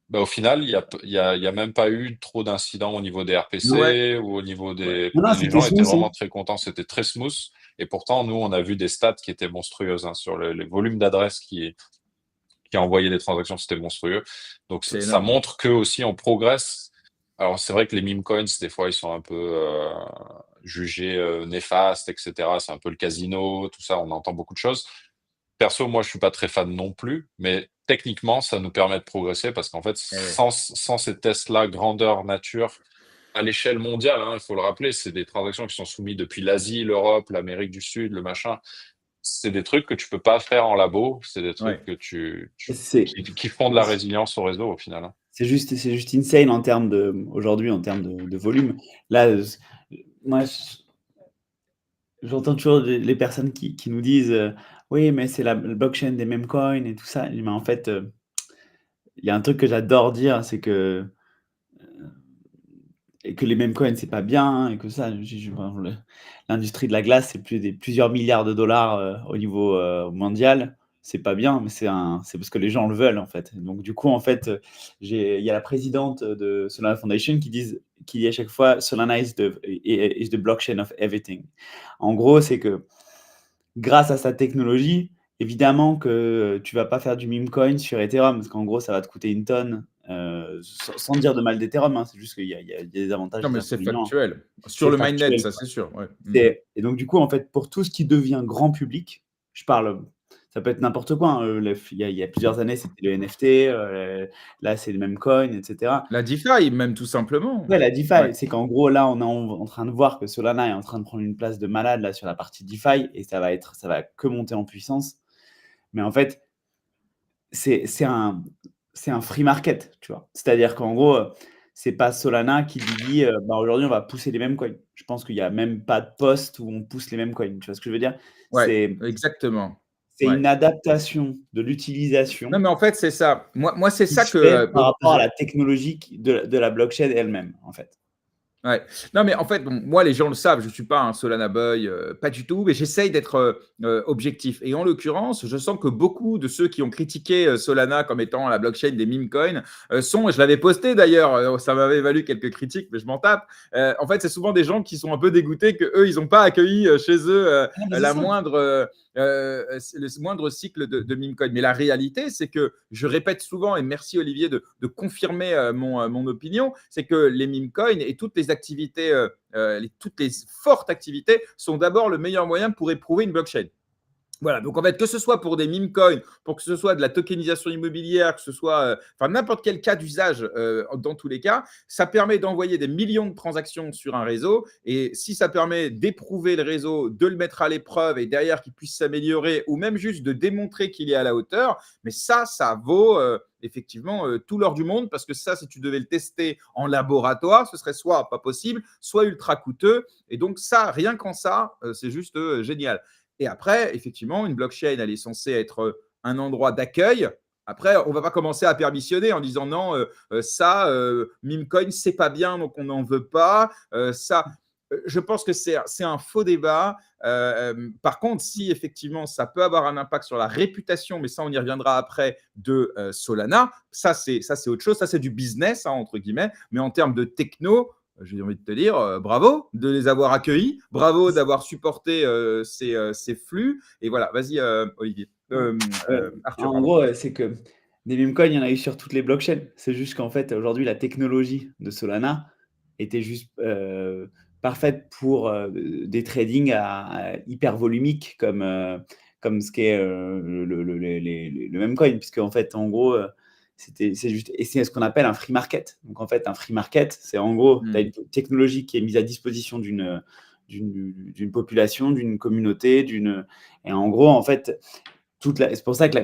bah, au final, il y a même pas eu trop d'incidents au niveau des Ouais, RPC ou au niveau ouais. des. Non, non, Les c'était gens étaient smooth, hein. vraiment très contents, c'était très smooth. Et pourtant, nous, on a vu des stats qui étaient monstrueuses, hein, sur les volumes d'adresses qui a envoyé des transactions, c'était monstrueux. Donc C'est ça énorme. montre que aussi on progresse. Alors c'est vrai que les meme coins, des fois, ils sont un peu jugés néfastes, etc. C'est un peu le casino, tout ça, on entend beaucoup de choses. Perso, moi, je suis pas très fan non plus, mais techniquement, ça nous permet de progresser parce qu'en fait, Eh ouais. sans ces tests-là, grandeur nature, à l'échelle mondiale, hein, il faut le rappeler, c'est des transactions qui sont soumises depuis l'Asie, l'Europe, l'Amérique du Sud, le machin. C'est des trucs que tu peux pas faire en labo, c'est des trucs Ouais. que C'est qui font de la résilience au réseau au final, hein. c'est juste insane en termes aujourd'hui, en termes de volume. Là, moi, j'entends toujours les personnes qui nous disent oui, mais c'est la blockchain des meme coins et tout ça. Mais en fait, il y a un truc que j'adore dire, c'est que et que les mêmes coins, c'est pas bien, hein, et que ça, l'industrie de la glace, c'est plusieurs milliards de dollars au niveau mondial. C'est pas bien, mais c'est parce que les gens le veulent, en fait. Donc, du coup, en fait, il y a la présidente de Solana Foundation qui dit à chaque fois Solana is the blockchain of everything. En gros, c'est que grâce à sa technologie, évidemment que tu vas pas faire du meme coin sur Ethereum, parce qu'en gros, ça va te coûter une tonne, sans dire de mal d'Ethereum, hein, c'est juste qu'il y a des avantages Non, et des mais c'est inconvénients. factuel. Sur C'est le mainnet, factuel, ça, quoi. c'est sûr. Ouais. Et donc, du coup, en fait, pour tout ce qui devient grand public, je parle, ça peut être n'importe quoi, hein, il y a plusieurs années, c'était le NFT, là, c'est le meme coin, etc. La DeFi, même tout simplement. Ouais, la Ouais. DeFi, c'est qu'en gros, là, on est en train de voir que Solana est en train de prendre une place de malade là, sur la partie DeFi et ça va que monter en puissance. Mais en fait, c'est c'est un, c'est un free market, tu vois. C'est-à-dire qu'en gros, c'est pas Solana qui dit bah, aujourd'hui, on va pousser les mêmes coins. Je pense qu'il n'y a même pas de poste où on pousse les mêmes coins. Tu vois ce que je veux dire? Ouais, C'est exactement. c'est Ouais. une adaptation de Non, l'utilisation mais en fait, c'est ça. Moi, c'est qui ça se que fait par bon, rapport à la technologie de la blockchain elle-même, en fait. ouais. Non, mais en fait, bon, moi, les gens le savent, je ne suis pas un Solana boy, pas du tout, mais j'essaye d'être objectif. Et en l'occurrence, je sens que beaucoup de ceux qui ont critiqué Solana comme étant la blockchain des meme coins sont, je l'avais posté d'ailleurs, ça m'avait valu quelques critiques, mais je m'en tape. En fait, c'est souvent des gens qui sont un peu dégoûtés que eux, ils n'ont pas accueilli chez eux Ah, mais c'est la ça. le moindre cycle de meme coin. Mais la réalité, c'est que je répète souvent, et merci Olivier de confirmer mon opinion, c'est que les meme coins et toutes les activités, toutes les fortes activités sont d'abord le meilleur moyen pour éprouver une blockchain. Voilà, donc en fait, que ce soit pour des meme coins, pour que ce soit de la tokenisation immobilière, que ce soit n'importe quel cas d'usage, dans tous les cas, ça permet d'envoyer des millions de transactions sur un réseau. Et si ça permet d'éprouver le réseau, de le mettre à l'épreuve et derrière qu'il puisse s'améliorer ou même juste de démontrer qu'il est à la hauteur, mais ça vaut effectivement tout l'or du monde parce que ça, si tu devais le tester en laboratoire, ce serait soit pas possible, soit ultra coûteux. Et donc ça, rien qu'en ça, c'est juste génial. Et après, effectivement, une blockchain, elle est censée être un endroit d'accueil. Après, on ne va pas commencer à permissionner en disant non, ça, Memecoin, c'est pas bien, donc on n'en veut pas. Ça, Je pense que c'est un faux débat. Par contre, si effectivement ça peut avoir un impact sur la réputation, mais ça on y reviendra après, de Solana, ça c'est autre chose, ça c'est du business, hein, entre guillemets. Mais en termes de techno, j'ai envie de te dire bravo de les avoir accueillis, bravo d'avoir supporté ces flux. Et voilà, vas-y Olivier. Arthur, En pardon. gros, c'est que des meme coins, il y en a eu sur toutes les blockchains. C'est juste qu'en fait, aujourd'hui, la technologie de Solana était juste parfaite pour des tradings hyper volumiques comme ce qu'est le meme coin, puisque en fait, en gros, c'est juste, et c'est ce qu'on appelle un free market. Donc en fait, un free market, c'est en gros, tu as une technologie qui est mise à disposition d'une population, d'une communauté, et en gros, en fait, c'est pour ça que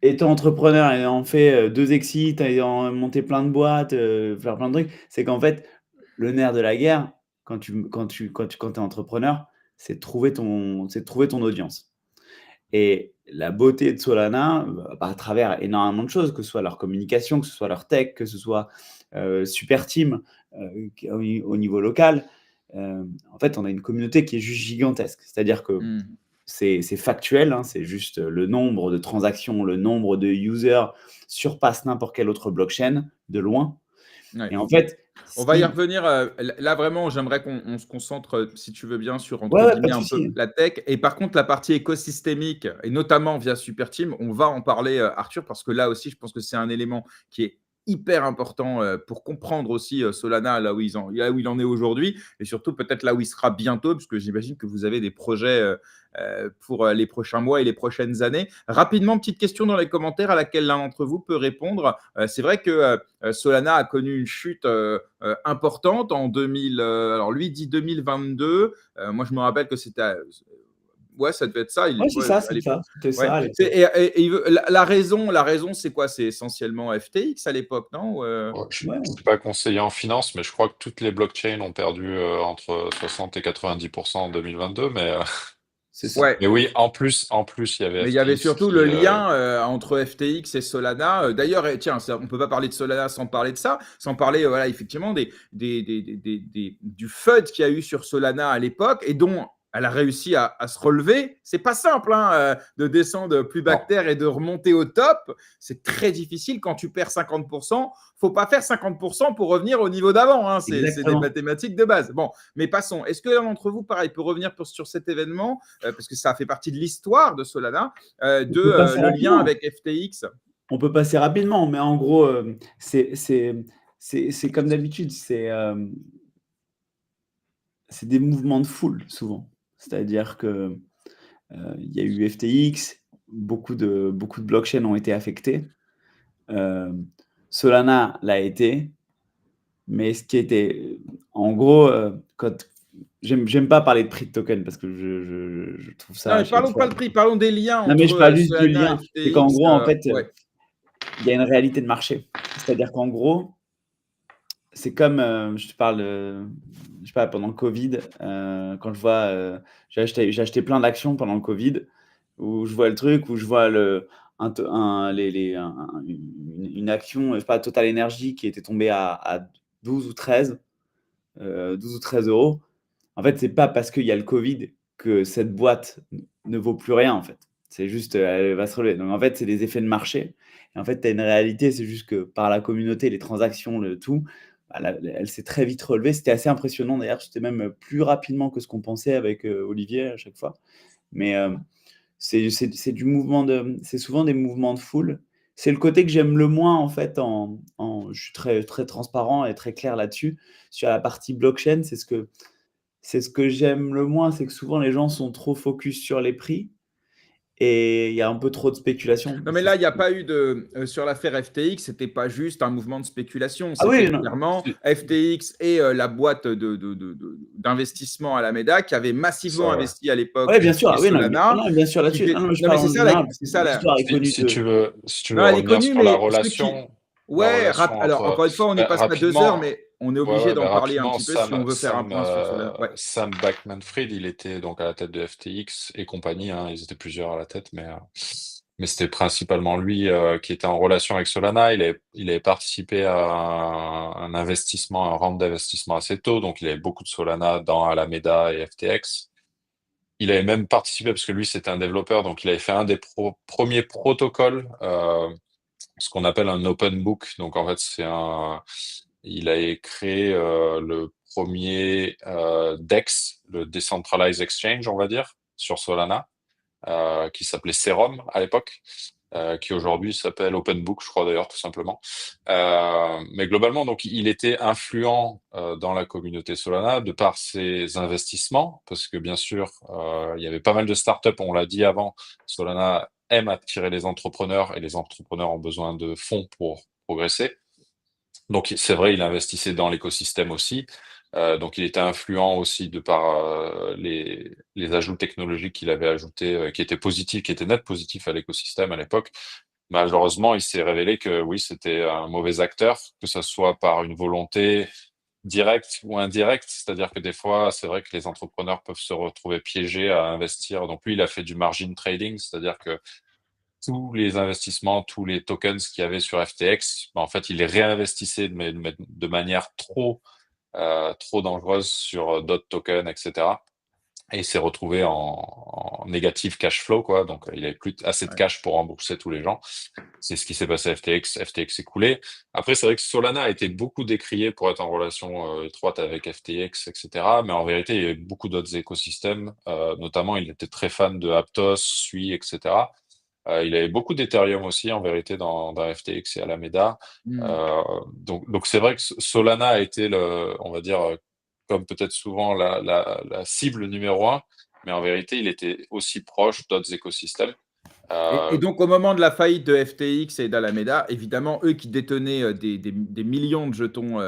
étant entrepreneur, ayant fait 2 exits, ayant monté plein de boîtes, faire plein de trucs, c'est qu'en fait, le nerf de la guerre, quand tu es entrepreneur, c'est de trouver ton audience. Et la beauté de Solana, à travers énormément de choses, que ce soit leur communication, que ce soit leur tech, que ce soit Super Team au niveau local, en fait, on a une communauté qui est juste gigantesque. C'est-à-dire que c'est factuel, hein, c'est juste le nombre de transactions, le nombre de users surpasse n'importe quelle autre blockchain de loin. Ouais. Et en fait, on va y revenir. Là, vraiment, j'aimerais qu'on se concentre, si tu veux bien, sur, entre Ouais, guillemets, pas de un peu souci. la tech. Et par contre, la partie écosystémique, et notamment via Super Team, on va en parler, Arthur, parce que là aussi, je pense que c'est un élément qui est hyper important pour comprendre aussi Solana là où il en est aujourd'hui, et surtout peut-être là où il sera bientôt, parce que j'imagine que vous avez des projets pour les prochains mois et les prochaines années. Rapidement, petite question dans les commentaires à laquelle l'un d'entre vous peut répondre. C'est vrai que Solana a connu une chute importante en 2000. Alors lui dit 2022. Moi, je me rappelle que c'était. Ouais, ça devait être ça. Ouais, c'est Ouais, ça, à c'est l'époque. ça. C'était Ouais. ça à l'époque. La raison, c'est quoi? C'est essentiellement FTX à l'époque, non? Ouais, je Ouais, ne suis pas conseiller en finance, mais je crois que toutes les blockchains ont perdu entre 60 et 90% en 2022. c'est ça. Ouais. Mais oui, en plus, il y avait Mais il y avait FTX surtout le lien entre FTX et Solana. D'ailleurs, tiens, on ne peut pas parler de Solana sans parler de ça, sans parler voilà, effectivement du FUD qu'il y a eu sur Solana à l'époque et dont elle a réussi à se relever. C'est pas simple hein, de descendre plus bas Non. que terre et de remonter au top. C'est très difficile quand tu perds 50%. Faut pas faire 50% pour revenir au niveau d'avant. Hein. C'est des Exactement. mathématiques de base. Bon, mais passons. Est-ce que l'un d'entre vous, pareil, peut revenir sur cet événement parce que ça fait partie de l'histoire de Solana, le lien avec FTX? On peut passer rapidement, mais en gros, c'est comme d'habitude, c'est des mouvements de foule souvent. C'est-à-dire que il y a eu FTX, beaucoup de blockchains ont été affectés. Solana l'a été, mais ce qui était, en gros, quand j'aime pas parler de prix de token parce que je trouve Non, ça à mais chaque parlons fois. pas de prix, parlons des liens Non, mais je entre parle juste du Solana et lien. C'est qu'en FTX. gros, en fait, Ouais. il y a une réalité de marché. C'est-à-dire qu'en gros, c'est comme, je te parle, je sais pas, pendant le Covid, quand je vois, j'ai acheté plein d'actions pendant le Covid, où je vois le truc, où je vois une action, je sais pas, Total Energy qui était tombée à 12 ou 13, 12 ou 13 euros. En fait, c'est pas parce qu'il y a le Covid que cette boîte ne vaut plus rien, en fait. C'est juste, elle va se relever. Donc, en fait, c'est des effets de marché. Et en fait, tu as une réalité, c'est juste que par la communauté, les transactions, le tout, elle s'est très vite relevée. C'était assez impressionnant d'ailleurs. C'était même plus rapidement que ce qu'on pensait avec Olivier à chaque fois. Mais c'est du mouvement c'est souvent des mouvements de foule. C'est le côté que j'aime le moins en fait. Je suis très, très transparent et très clair là-dessus. Sur la partie blockchain, c'est ce que j'aime le moins, c'est que souvent les gens sont trop focus sur les prix et il y a un peu trop de spéculation. Non, mais là, il n'y a pas eu de. Sur l'affaire FTX, c'était pas juste un mouvement de spéculation. Ah C'était oui, non. clairement FTX et la boîte d'investissement Alameda qui avait massivement Ça, ouais. investi à l'époque Ouais, bien sûr. chez Ah oui, non, Solana. bien sûr Qui là-dessus. fait... Non, mais je Non, mais parle c'est en ça, général parce que c'est ça la. l'histoire est connue Si tu veux, Non, elle est revenir connue, sur la mais ceux qui. relation, Ouais, alors entre encore une fois, on y passe pas 2 heures, rapidement, mais on est ouais, obligé ouais, d'en parler un rapidement, petit peu si on veut faire un point sur Solana. Ouais. Sam Bankman-Fried, il était donc à la tête de FTX et compagnie, hein, ils étaient plusieurs à la tête, mais c'était principalement lui qui était en relation avec Solana. Il avait participé à un investissement, un round d'investissement assez tôt, donc il avait beaucoup de Solana dans Alameda et FTX. Il avait même participé, parce que lui c'était un développeur, donc il avait fait un des premiers protocoles, ce qu'on appelle un open book. Donc en fait, il a créé le premier DEX, le Decentralized Exchange, on va dire, sur Solana, qui s'appelait Serum à l'époque, qui aujourd'hui s'appelle Open Book, je crois d'ailleurs, tout simplement. Mais globalement, donc, il était influent dans la communauté Solana de par ses investissements, parce que bien sûr, il y avait pas mal de startups, on l'a dit avant, Solana aime attirer les entrepreneurs et les entrepreneurs ont besoin de fonds pour progresser. Donc c'est vrai, il investissait dans l'écosystème aussi. Donc il était influent aussi de par les ajouts technologiques qu'il avait ajoutés, qui étaient positifs, qui étaient net positifs à l'écosystème à l'époque. Malheureusement, il s'est révélé que oui, c'était un mauvais acteur, que ce soit par une volonté directe ou indirecte. C'est-à-dire que des fois, c'est vrai que les entrepreneurs peuvent se retrouver piégés à investir. Donc lui, il a fait du margin trading, c'est-à-dire que tous les investissements, tous les tokens qu'il y avait sur FTX, en fait, il les réinvestissait de manière trop dangereuse sur d'autres tokens, etc. Et il s'est retrouvé en négatif cash flow, quoi. Donc, il avait plus assez de Ouais. cash pour rembourser tous les gens. C'est ce qui s'est passé à FTX. FTX est coulé. Après, c'est vrai que Solana a été beaucoup décrié pour être en relation étroite avec FTX, etc. Mais en vérité, il y a eu beaucoup d'autres écosystèmes. Notamment, il était très fan de Aptos, Sui, etc. Il avait beaucoup d'Ethereum aussi, en vérité, dans FTX et Alameda. Mmh. Donc c'est vrai que Solana a été on va dire, comme peut-être souvent la cible numéro un, mais en vérité, il était aussi proche d'autres écosystèmes. Et Euh, donc, au moment de la faillite de FTX et d'Alameda, évidemment, eux qui détenaient des millions de jetons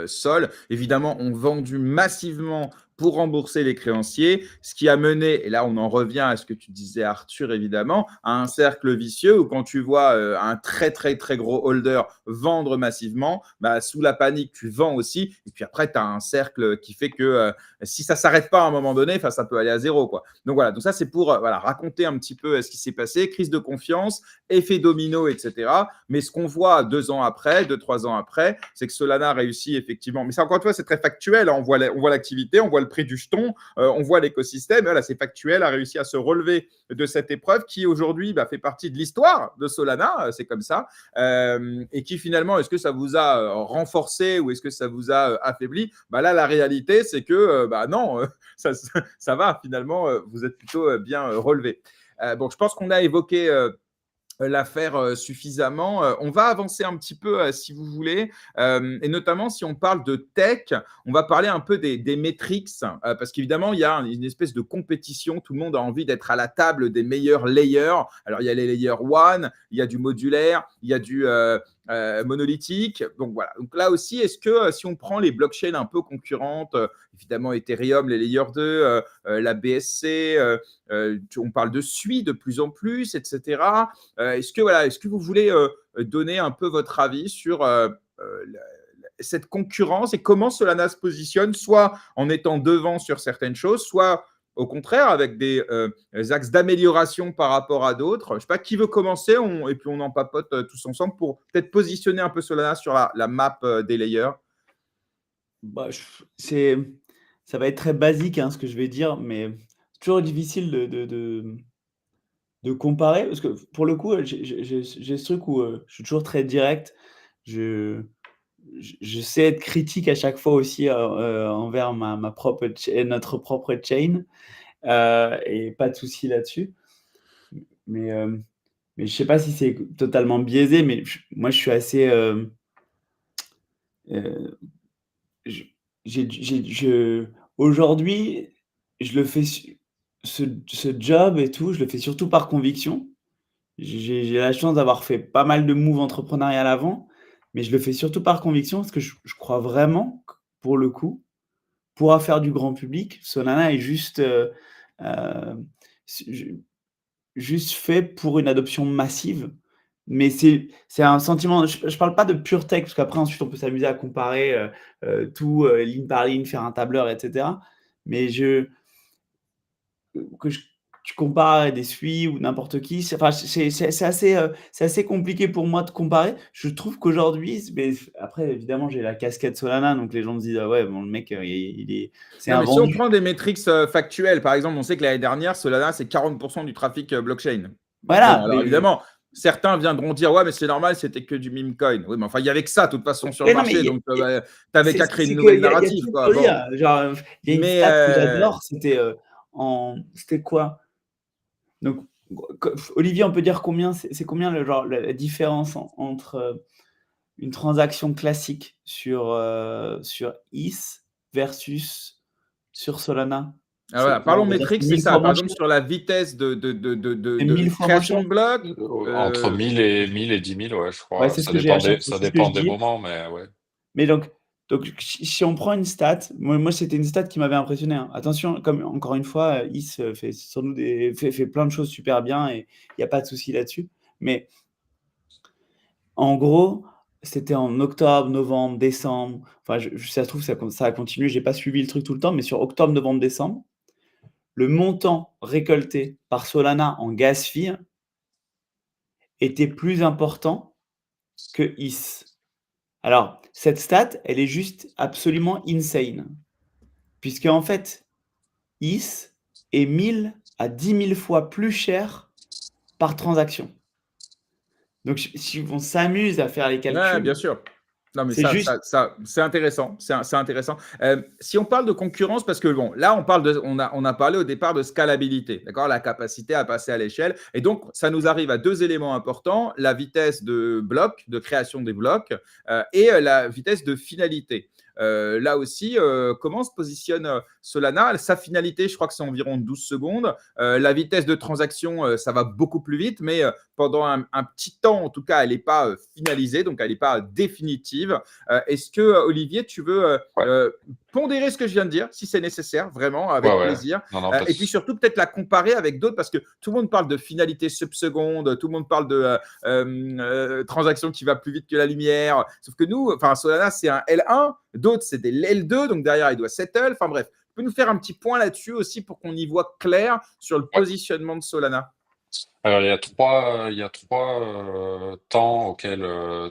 Sol, évidemment, ont vendu massivement pour rembourser les créanciers, ce qui a mené, et là on en revient à ce que tu disais Arthur, évidemment, à un cercle vicieux où quand tu vois un très très très gros holder vendre massivement, bah, sous la panique, tu vends aussi, et puis après, tu as un cercle qui fait que si ça ne s'arrête pas à un moment donné, ça peut aller à zéro, quoi. Donc voilà, donc ça c'est pour voilà, raconter un petit peu ce qui s'est passé, crise de confiance, effet domino, etc. Mais ce qu'on voit 2 ans après, 3 ans après, c'est que Solana réussit effectivement. Mais ça, encore une fois, c'est très factuel. Hein. On voit l'activité, on voit le prix du jeton, on voit l'écosystème. Voilà, c'est factuel, a réussi à se relever de cette épreuve qui aujourd'hui fait partie de l'histoire de Solana, c'est comme ça, et qui finalement, est-ce que ça vous a renforcé ou est-ce que ça vous a affaibli? Là, la réalité, c'est que non, ça va finalement, vous êtes plutôt bien relevé. Bon, je pense qu'on a évoqué l'affaire suffisamment. On va avancer un petit peu si vous voulez, et notamment si on parle de tech, on va parler un peu des metrics, parce qu'évidemment, il y a une espèce de compétition, tout le monde a envie d'être à la table des meilleurs layers. Alors, il y a les layers 1, il y a du modulaire, il y a du monolithique. Donc voilà. Donc là aussi, est-ce que si on prend les blockchains un peu concurrentes, évidemment Ethereum, les layers 2, la BSC, on parle de SUI de plus en plus, etc. Est-ce que vous voulez donner un peu votre avis sur cette concurrence et comment Solana se positionne, soit en étant devant sur certaines choses, soit au contraire avec des axes d'amélioration par rapport à d'autres. Je ne sais pas qui veut commencer, et puis on en papote tous ensemble pour peut-être positionner un peu Solana sur la map des layers. Bah, ça va être très basique, hein, ce que je vais dire, mais c'est toujours difficile de comparer parce que pour le coup, j'ai ce truc où je suis toujours très direct. Je, je sais être critique à chaque fois aussi envers notre propre chain, et pas de souci là-dessus. Mais, euh, mais je sais pas si c'est totalement biaisé, mais moi je suis assez. Euh, je, aujourd'hui, je le fais, ce job et tout, je le fais surtout par conviction. J'ai la chance d'avoir fait pas mal de moves entrepreneuriales avant, mais je le fais surtout par conviction parce que je crois vraiment que, pour le coup, pourra faire du grand public. Solana est juste, ju juste fait pour une adoption massive, mais c'est un sentiment. Je parle pas de pure tech, parce qu'après ensuite on peut s'amuser à comparer, tout, ligne par ligne, faire un tableur et cetera. Mais que je tu compares à des Sui ou n'importe qui, enfin, c'est assez compliqué pour moi de comparer. Je trouve qu'aujourd'hui, mais après, évidemment, j'ai la casquette Solana, donc les gens me disent, ah ouais, bon, le mec, c'est Non, un mais si on vendu. prend des métriques factuelles, par exemple, on sait que l'année dernière, Solana, c'est 40% du trafic blockchain. Bon, Voilà, alors évidemment, certains viendront dire, ouais, mais c'est normal, c'était que du meme coin. Oui, mais enfin, il y avait que ça, de toute façon, sur le mais non, mais marché. Donc, tu n'avais qu'à créer une c'est nouvelle qu'il y a narrative, tout quoi. pour Bon. dire. Genre, il y a une Mais, stat que j'adore, c'était quoi? Donc, Olivier, on peut dire combien, c'est combien la différence entre une transaction classique sur ETH versus sur Solana? alors voilà, Genre, parlons on va dire métriques, c'est c'est 1000 ça. fois Par moins exemple, cher? sur la vitesse de C'est 1000 fois moins création cher? de blocs, Entre euh, 1000 et 10 000, ouais, je Ouais, crois. c'est ce que j'ai à chaque fois, Ça c'est ce que je dépend des dis. moments, mais ouais. Mais donc si on prend une stat, moi c'était une stat qui m'avait impressionné, hein. Attention, comme encore une fois, Is fait sans doute fait plein de choses super bien et il y a pas de souci là-dessus. Mais en gros, c'était en octobre, novembre, décembre. Enfin, ça se trouve, ça a continué. J'ai pas suivi le truc tout le temps, mais sur octobre, novembre, décembre, le montant récolté par Solana en gas fee était plus important que Is. Alors, cette stat, elle est juste absolument insane. Puisque en fait, Is est 1000 à 10 000 fois plus cher par transaction. Donc, si on s'amuse à faire les ouais, calculs, bien sûr. Non, mais c'est juste. c'est intéressant. C'est intéressant. Si on parle de concurrence, parce que bon, là, on a parlé au départ de scalabilité, d'accord, la capacité à passer à l'échelle. Et donc, ça nous arrive à deux éléments importants, la vitesse de bloc, de création des blocs, et la vitesse de finalité. Là aussi, comment se positionne Solana? Sa finalité, je crois que c'est environ 12 secondes. La vitesse de transaction, ça va beaucoup plus vite, mais pendant un petit temps, en tout cas, elle n'est pas finalisée, donc elle n'est pas définitive. Est-ce que, Olivier, tu veux Ouais, pondérer ce que je viens de dire, si c'est nécessaire, vraiment, ouais, avec ouais. plaisir. Non, non, pas de Et puis souci. surtout, peut-être la comparer avec d'autres, parce que tout le monde parle de finalité subseconde, tout le monde parle de transaction qui va plus vite que la lumière. Sauf que nous, enfin, Solana, c'est un L1, d'autres, c'est des L2, donc derrière, il doit settle. Enfin bref, tu peux nous faire un petit point là-dessus aussi pour qu'on y voit clair sur le Ouais. positionnement de Solana? Alors, il y a trois temps auxquels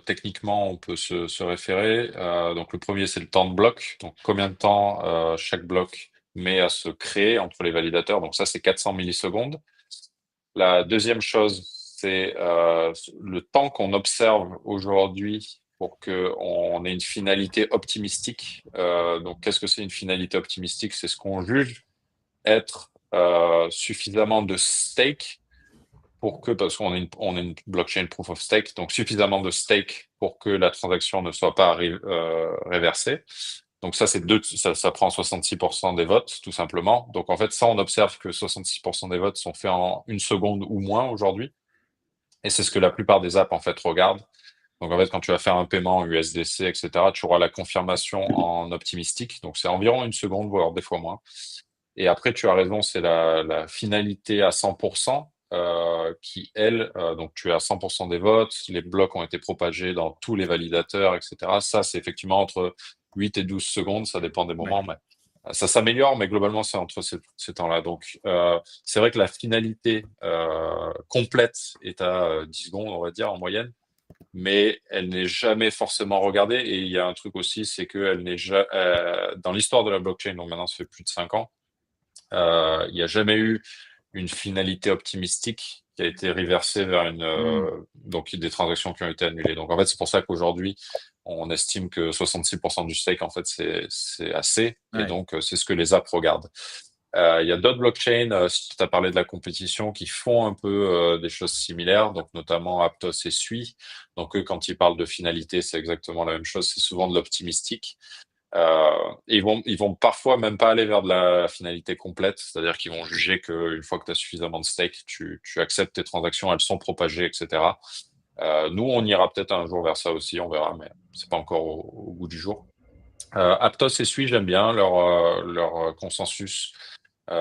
techniquement on peut se référer. Donc, le premier, c'est le temps de bloc. Donc, combien de temps chaque bloc met à se créer entre les validateurs. Donc, ça, c'est 400 millisecondes. La deuxième chose, c'est le temps qu'on observe aujourd'hui pour qu'on ait une finalité optimistique. Donc, qu'est-ce que c'est une finalité optimistique? C'est ce qu'on juge être suffisamment de stake parce qu'on est on est une blockchain proof of stake, donc suffisamment de stake pour que la transaction ne soit pas réversée. Donc ça, ça prend 66% des votes, tout simplement. Donc en fait, ça, on observe que 66% des votes sont faits en une seconde ou moins aujourd'hui. Et c'est ce que la plupart des apps, en fait, regardent. Donc en fait, quand tu vas faire un paiement en USDC, etc., tu auras la confirmation en optimistique. Donc c'est environ une seconde, voire des fois moins. Et après, tu as raison, c'est la finalité à 100%, qui, elle, donc tu as 100% des votes, les blocs ont été propagés dans tous les validateurs, etc. Ça, c'est effectivement entre 8 et 12 secondes, ça dépend des Ouais. moments, mais ça s'améliore, mais globalement, c'est entre ces temps-là. Donc, c'est vrai que la finalité complète est à 10 secondes, on va dire, en moyenne, mais elle n'est jamais forcément regardée. Et il y a un truc aussi, c'est qu'elle n'est jamais, dans l'histoire de la blockchain, donc maintenant ça fait plus de 5 ans, il n'y a jamais eu une finalité optimistique qui a été reversée vers donc des transactions qui ont été annulées. Donc en fait, c'est pour ça qu'aujourd'hui, on estime que 66% du stake, en fait, c'est assez. Et Ouais. donc, c'est ce que les apps regardent. Il y a d'autres blockchains, si tu as parlé de la compétition, qui font un peu des choses similaires, donc notamment Aptos et Sui. Donc eux, quand ils parlent de finalité, c'est exactement la même chose, c'est souvent de l'optimistique. Ils vont parfois même pas aller vers de la finalité complète, c'est-à-dire qu'ils vont juger qu'une fois que tu as suffisamment de stake, tu acceptes tes transactions, elles sont propagées, etc. Nous, on ira peut-être un jour vers ça aussi, on verra, mais c'est pas encore au goût du jour. Aptos et Sui, j'aime bien leur consensus.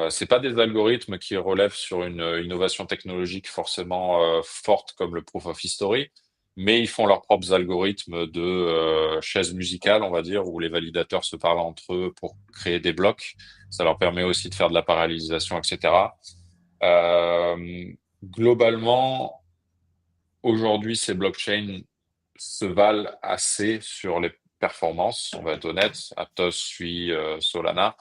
C'est pas des algorithmes qui relèvent sur une innovation technologique forcément forte comme le proof of history, mais ils font leurs propres algorithmes de chaises musicales, on va dire, où les validateurs se parlent entre eux pour créer des blocs. Ça leur permet aussi de faire de la parallélisation, etc. Globalement, aujourd'hui, ces blockchains se valent assez sur les performances, on va être honnête. Aptos suit Solana.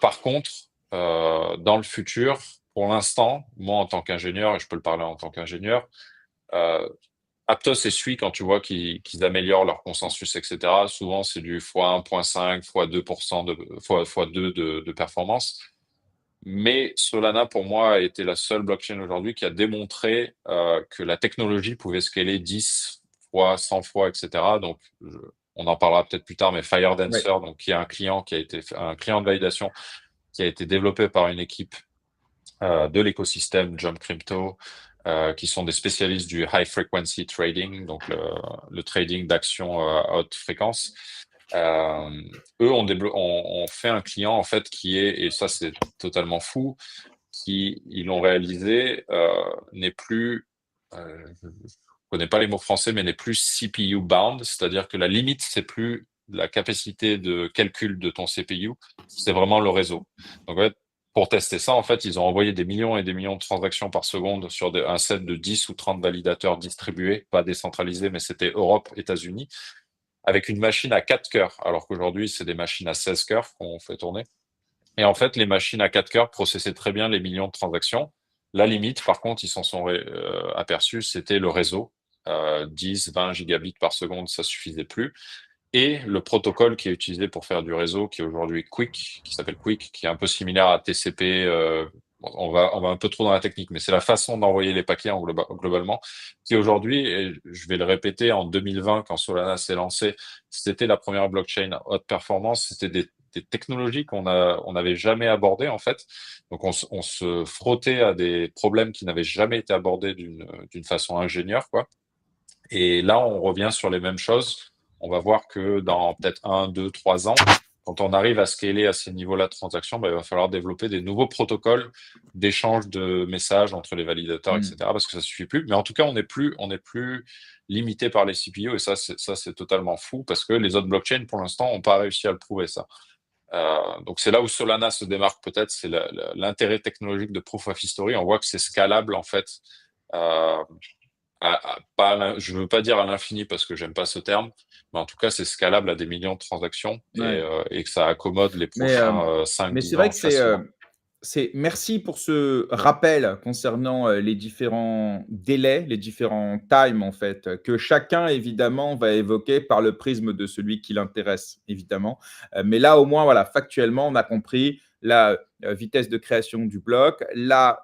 Par contre, dans le futur, pour l'instant, moi en tant qu'ingénieur, et je peux le parler en tant qu'ingénieur, euh, Aptos et Sui, quand tu vois qu'ils améliorent leur consensus, etc., souvent c'est du x1.5, x2% x2 de performance. Mais Solana, pour moi, a été la seule blockchain aujourd'hui qui a démontré que la technologie pouvait scaler 10 fois, 100 fois, etc. Donc, on en parlera peut-être plus tard, mais Ouais. FireDancer, donc qui est un client qui a été un client de validation qui a été développé par une équipe de l'écosystème Jump Crypto, qui sont des spécialistes du high frequency trading, donc le trading d'actions à haute fréquence. Eux ont fait un client en fait qui est, et ça c'est totalement fou, qui ils l'ont réalisé, n'est plus, je connais pas les mots français, mais n'est plus CPU bound, c'est-à-dire que la limite c'est plus la capacité de calcul de ton CPU, c'est vraiment le réseau. Donc en fait, pour tester ça, en fait, ils ont envoyé des millions et des millions de transactions par seconde sur un set de 10 ou 30 validateurs distribués, pas décentralisés, mais c'était Europe, États-Unis, avec une machine à 4 cœurs, alors qu'aujourd'hui, c'est des machines à 16 cœurs qu'on fait tourner. Et en fait, les machines à 4 cœurs processaient très bien les millions de transactions. La limite, par contre, ils s'en sont aperçus, c'était le réseau. 10, 20 gigabits par seconde, ça suffisait plus. Et le protocole qui est utilisé pour faire du réseau, qui est aujourd'hui Quick, qui s'appelle Quick, qui est un peu similaire à TCP. On va un peu trop dans la technique, mais c'est la façon d'envoyer les paquets globalement, qui aujourd'hui, et je vais le répéter, en 2020, quand Solana s'est lancé, c'était la première blockchain à haute performance. C'était des technologies on n'avait jamais abordées, en fait. Donc, on se frottait à des problèmes qui n'avaient jamais été abordés d'une façon ingénieure, quoi. Et là, on revient sur les mêmes choses. On va voir que dans peut-être 1, 2, 3 ans, quand on arrive à scaler à ces niveaux-là de transaction, il va falloir développer des nouveaux protocoles d'échange de messages entre les validateurs, Mm. etc. Parce que ça suffit plus. Mais en tout cas, on n'est plus limité par les CPU. Et ça, c'est totalement fou parce que les autres blockchains, pour l'instant, n'ont pas réussi à le prouver, ça. Donc c'est là où Solana se démarque peut-être, c'est l'intérêt technologique de Proof of History. On voit que c'est scalable en fait. Euh, je veux pas dire à l'infini parce que j'aime pas ce terme, mais en tout cas, c'est scalable à des millions de transactions Ouais. et que ça accommode les Mais, prochains mais 5-10 c'est vrai ans que facilement. merci pour ce rappel concernant les différents délais, les différents times en fait, que chacun évidemment va évoquer par le prisme de celui qui l'intéresse, évidemment. Mais là, au moins, voilà, factuellement, on a compris la vitesse de création du bloc, la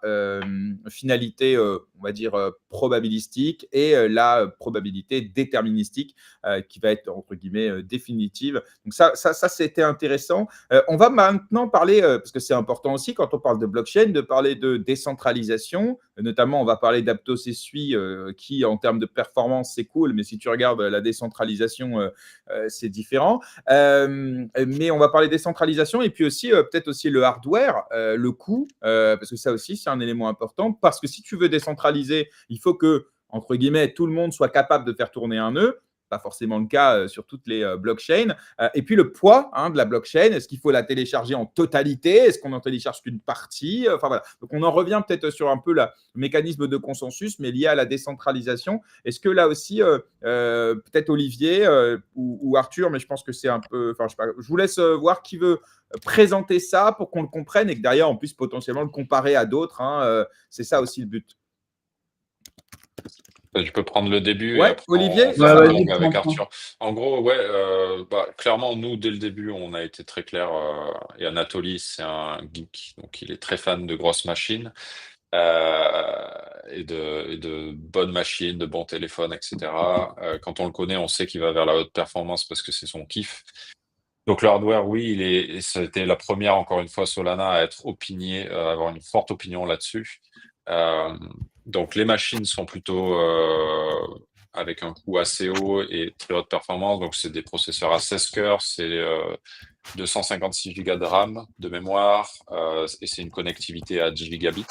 finalité, on va dire, probabilistique et la probabilité déterministique qui va être, entre guillemets, définitive. Donc ça c'était intéressant. On va maintenant parler, parce que c'est important aussi quand on parle de blockchain, de parler de décentralisation. Notamment, on va parler d'Aptos et Sui, qui en termes de performance, c'est cool, mais si tu regardes la décentralisation, c'est différent. Mais on va parler décentralisation et puis aussi peut-être aussi le hardware, le coût, parce que ça aussi, c'est un élément important. Parce que si tu veux décentraliser, il faut que, entre guillemets, tout le monde soit capable de faire tourner un nœud. Pas forcément le cas sur toutes les blockchains. Et puis le poids de la blockchain, est-ce qu'il faut la télécharger en totalité? Est-ce qu'on en télécharge qu'une partie? Enfin voilà. Donc on en revient peut-être sur un peu le mécanisme de consensus, mais lié à la décentralisation. Est-ce que là aussi, peut-être Olivier ou Arthur, mais je pense que c'est un peu. Enfin, je sais pas, je vous laisse voir qui veut présenter ça pour qu'on le comprenne et que derrière on puisse potentiellement le comparer à d'autres. C'est ça aussi le but. Tu peux prendre le début et Ouais, après Olivier, on Ouais, fera ça la vas-y, langue avec Arthur. En gros, ouais, clairement, nous, dès le début, on a été très clair. Et Anatoly, c'est un geek, donc il est très fan de grosses machines et de bonnes machines, de bons téléphones, etc. Quand on le connaît, on sait qu'il va vers la haute performance parce que c'est son kiff. Donc le hardware, oui, ça a été la première, encore une fois, Solana à être opinié, à avoir une forte opinion là-dessus. Euh, donc les machines sont plutôt avec un coût assez haut et très haute performance. Donc c'est des processeurs à 16 cœurs, c'est 256 Go de RAM de mémoire et c'est une connectivité à 10 gigabits.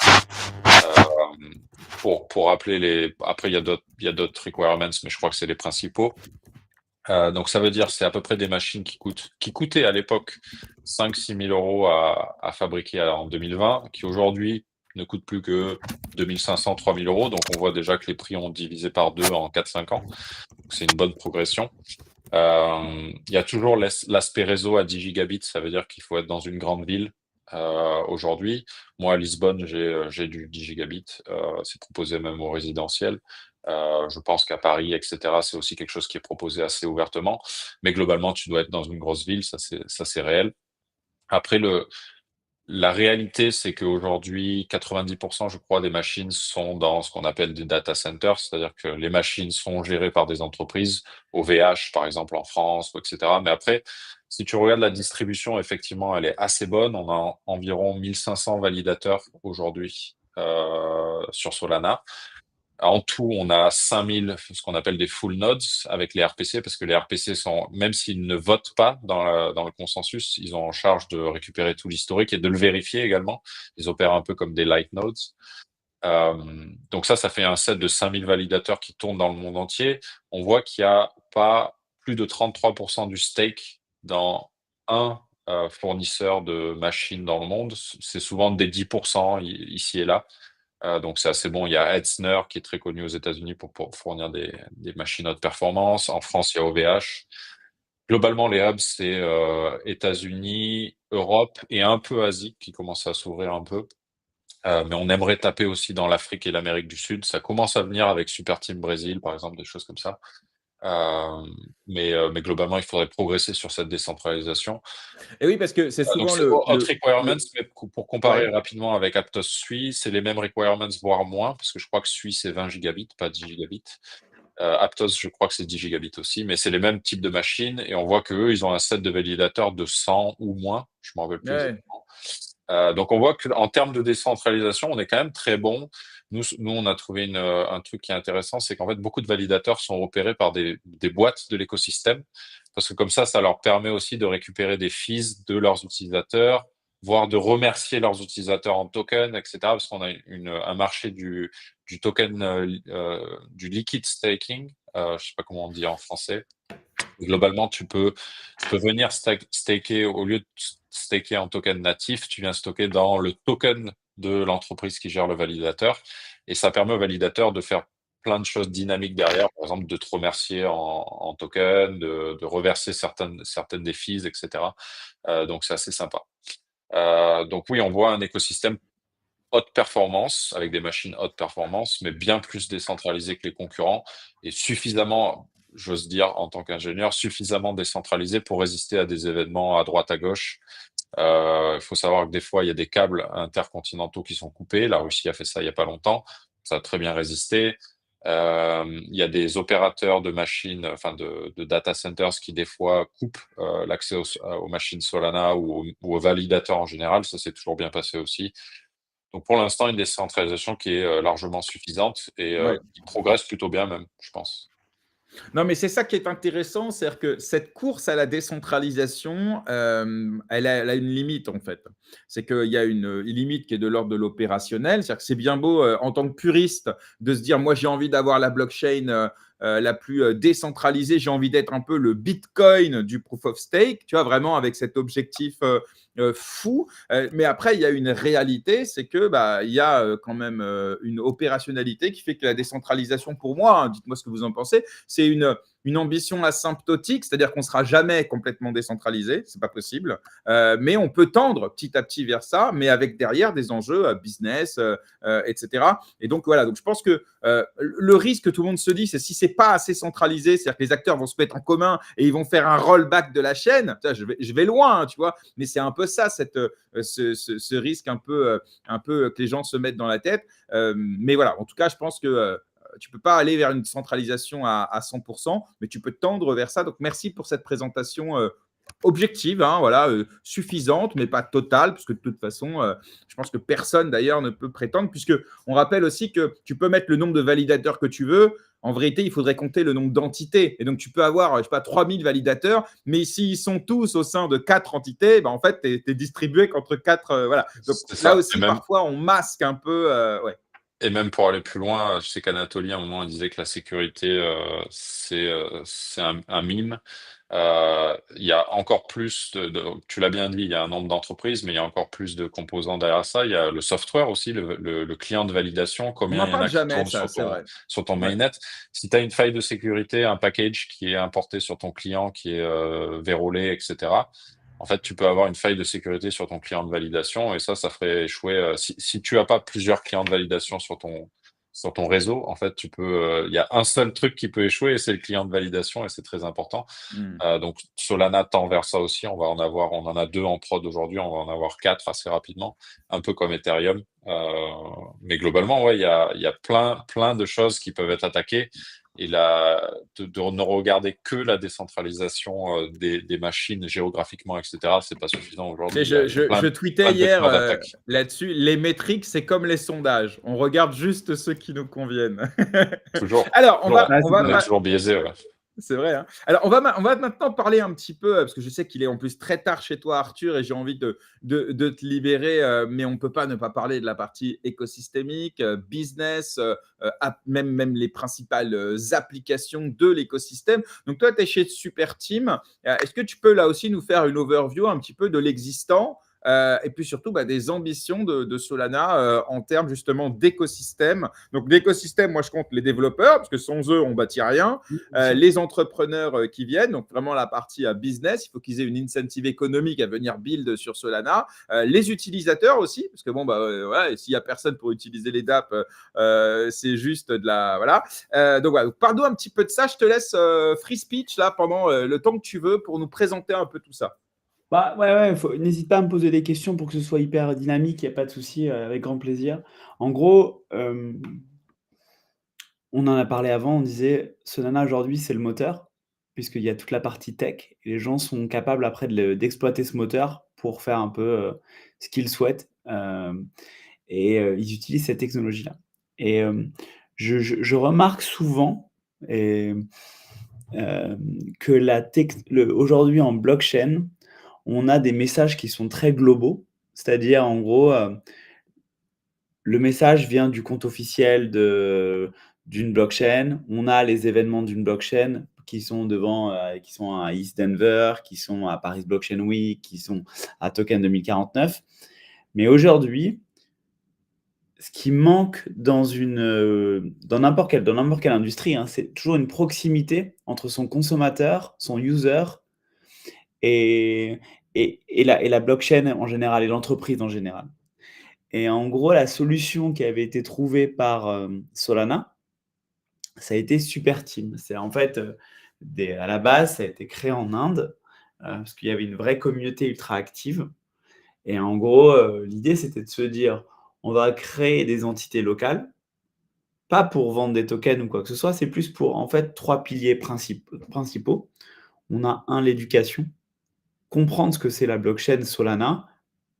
Pour rappeler après il y a d'autres requirements, mais je crois que c'est les principaux. Donc ça veut dire c'est à peu près des machines qui coûtaient à l'époque 5-6 000 euros à fabriquer en 2020, qui aujourd'hui ne coûtent plus que 2500, 3000 euros. Donc, on voit déjà que les prix ont divisé par deux en 4-5 ans. Donc, c'est une bonne progression. Il y a toujours l'aspect réseau à 10 gigabits, ça veut dire qu'il faut être dans une grande ville. Aujourd'hui, moi à Lisbonne, j'ai du 10 gigabits, c'est proposé même aux résidentiels. Je pense qu'à Paris, etc., c'est aussi quelque chose qui est proposé assez ouvertement. Mais globalement, tu dois être dans une grosse ville, ça c'est réel. Après, la réalité, c'est qu'aujourd'hui, 90%, je crois, des machines sont dans ce qu'on appelle des data centers, c'est-à-dire que les machines sont gérées par des entreprises, OVH par exemple en France, etc. Mais après, si tu regardes la distribution, effectivement, elle est assez bonne. On a environ 1500 validateurs aujourd'hui sur Solana. En tout, on a 5000, ce qu'on appelle des full nodes avec les RPC, parce que les RPC sont, même s'ils ne votent pas dans le consensus, ils ont en charge de récupérer tout l'historique et de le vérifier également. Ils opèrent un peu comme des light nodes. Donc ça fait un set de 5000 validateurs qui tournent dans le monde entier. On voit qu'il n'y a pas plus de 33% du stake dans un fournisseur de machines dans le monde. C'est souvent des 10% ici et là. Donc c'est assez bon. Il y a Hetzner qui est très connu aux États-Unis pour fournir des machines haute performance. En France, il y a OVH. Globalement, les hubs, c'est États-Unis, Europe et un peu Asie qui commence à s'ouvrir un peu. Mais on aimerait taper aussi dans l'Afrique et l'Amérique du Sud. Ça commence à venir avec Super Team Brésil, par exemple, des choses comme ça. Mais globalement, il faudrait progresser sur cette décentralisation. Et oui, parce que c'est Donc souvent c'est hot requirements, le... mais pour comparer Ouais. rapidement avec Aptos Sui, c'est les mêmes requirements, voire moins, parce que je crois que Sui c'est 20 gigabits, pas 10 gigabits. Aptos, je crois que c'est 10 gigabits aussi, mais c'est les mêmes types de machines, et on voit qu'eux, ils ont un set de validateurs de 100 ou moins, je m'en rappelle plus Ouais. exactement. Donc on voit qu'en termes de décentralisation, on est quand même très bon. Nous on a trouvé un truc qui est intéressant, c'est qu'en fait, beaucoup de validateurs sont opérés par des boîtes de l'écosystème, parce que comme ça leur permet aussi de récupérer des fees de leurs utilisateurs, voire de remercier leurs utilisateurs en token, etc. Parce qu'on a un marché du token, du liquid staking, je sais pas comment on dit en français. Globalement, tu peux venir staker, au lieu de staker en token natif, tu viens stocker dans le token de l'entreprise qui gère le validateur. Et ça permet au validateur de faire plein de choses dynamiques derrière, par exemple de te remercier en token, de reverser certaines des fees, etc. Donc c'est assez sympa. Donc oui, on voit un écosystème haute performance, avec des machines haute performance, mais bien plus décentralisé que les concurrents et suffisamment, j'ose dire, en tant qu'ingénieur, suffisamment décentralisé pour résister à des événements à droite, à gauche. Il faut savoir que des fois, il y a des câbles intercontinentaux qui sont coupés. La Russie a fait ça il n'y a pas longtemps. Ça a très bien résisté. Il y a des opérateurs de machines, enfin de data centers qui des fois coupent l'accès aux machines Solana ou aux validateurs en général. Ça s'est toujours bien passé aussi. Donc pour l'instant, une décentralisation qui est largement suffisante et Ouais. qui progresse plutôt bien même, je pense. Non, mais c'est ça qui est intéressant, c'est-à-dire que cette course à la décentralisation, elle a une limite, en fait. C'est qu'il y a une limite qui est de l'ordre de l'opérationnel. C'est-à-dire que c'est bien beau, en tant que puriste, de se dire: «Moi, j'ai envie d'avoir la blockchain, la plus, décentralisée. J'ai envie d'être un peu le bitcoin du proof of stake», tu vois? Vraiment avec cet objectif, fou. Mais après, il y a une réalité, c'est que, bah, il y a, quand même, une opérationnalité qui fait que la décentralisation pour moi, hein, dites-moi ce que vous en pensez, c'est une ambition asymptotique, c'est-à-dire qu'on ne sera jamais complètement décentralisé, c'est pas possible, mais on peut tendre petit à petit vers ça, mais avec derrière des enjeux business, etc. Et donc voilà, donc je pense que le risque que tout le monde se dit, c'est si c'est pas assez centralisé, c'est-à-dire que les acteurs vont se mettre en commun et ils vont faire un rollback de la chaîne. Je vais loin, hein, tu vois, mais c'est un peu ça, ce risque un peu que les gens se mettent dans la tête. Mais voilà, en tout cas, je pense que tu ne peux pas aller vers une centralisation à 100%, mais tu peux tendre vers ça. Donc, merci pour cette présentation objective, hein, voilà, suffisante, mais pas totale, parce que de toute façon, je pense que personne d'ailleurs ne peut prétendre, puisque on rappelle aussi que tu peux mettre le nombre de validateurs que tu veux. En vérité, il faudrait compter le nombre d'entités. Et donc, tu peux avoir, je sais pas, 3000 validateurs, mais s'ils sont tous au sein de 4 entités, ben, en fait, tu es distribué qu'entre 4. Voilà. Donc, C'est là ça. aussi, parfois, on masque un peu. Ouais. Et même pour aller plus loin, je sais qu'Anatoly, à un moment, il disait que la sécurité, c'est un mime. Il y a encore plus tu l'as bien dit, il y a un nombre d'entreprises, mais il y a encore plus de composants derrière ça. Il y a le software aussi, le client de validation, On combien n'en il y en parle a qui jamais, tournent ça, c'est vrai. sur ton Ouais. mainnet. Si tu as une faille de sécurité, un package qui est importé sur ton client, qui est vérolé, etc., en fait, tu peux avoir une faille de sécurité sur ton client de validation et ça ferait échouer. Si tu as pas plusieurs clients de validation sur ton réseau, en fait, il y a un seul truc qui peut échouer et c'est le client de validation et c'est très important. Mmh. Donc Solana tend vers ça aussi. On en a 2 en prod aujourd'hui, on va en avoir 4 assez rapidement, un peu comme Ethereum. Mais globalement, ouais, il y a plein de choses qui peuvent être attaquées et de ne regarder que la décentralisation, des machines géographiquement et cetera, c'est pas suffisant aujourd'hui. Tu sais, Il y a je tweetais plein de hier, vecteurs d'attaque. là-dessus, les métriques, c'est comme les sondages. On regarde juste ceux qui nous conviennent. Toujours, Alors, toujours, Ouais, on c'est va on est ça. toujours biaisé, ouais. c'est vrai, hein. Alors, on va maintenant parler un petit peu, parce que je sais qu'il est en plus très tard chez toi, Arthur, et j'ai envie de te libérer, mais on ne peut pas ne pas parler de la partie écosystémique, business, même les principales applications de l'écosystème. Donc, toi, tu es chez Super Team. Est-ce que tu peux là aussi nous faire une overview un petit peu de l'existant et puis surtout des ambitions de Solana en termes justement d'écosystème. Donc, d'écosystème, moi je compte les développeurs, parce que sans eux, on ne bâtit rien. Bien sûr. Les entrepreneurs qui viennent, donc vraiment la partie business, il faut qu'ils aient une incentive économique à venir build sur Solana. Les utilisateurs aussi, parce que bon, ouais, s'il n'y a personne pour utiliser les dApps, c'est juste de la. Voilà. Donc, voilà, parle-nous un petit peu de ça. Je te laisse free speech là pendant le temps que tu veux pour nous présenter un peu tout ça. Bah, ouais, n'hésite pas à me poser des questions pour que ce soit hyper dynamique, il n'y a pas de souci, avec grand plaisir. En gros, on en a parlé avant, on disait Solana aujourd'hui, c'est le moteur, puisqu'il y a toute la partie tech. Et les gens sont capables après d'exploiter ce moteur pour faire un peu ce qu'ils souhaitent. Ils utilisent cette technologie-là. Et je remarque souvent et, que aujourd'hui en blockchain, on a des messages qui sont très globaux. C'est-à-dire, en gros, le message vient du compte officiel d'une blockchain. On a les événements d'une blockchain qui sont qui sont à East Denver, qui sont à Paris Blockchain Week, qui sont à Token 2049. Mais aujourd'hui, ce qui manque dans n'importe quelle industrie, hein, c'est toujours une proximité entre son consommateur, son user et, et la blockchain en général et l'entreprise en général. Et en gros, la solution qui avait été trouvée par Solana, ça a été Super Team. C'est en fait, à la base, ça a été créé en Inde parce qu'il y avait une vraie communauté ultra active. Et en gros, l'idée, c'était de se dire, on va créer des entités locales, pas pour vendre des tokens ou quoi que ce soit, c'est plus pour en fait 3 piliers principaux. On a l'éducation, comprendre ce que c'est la blockchain Solana,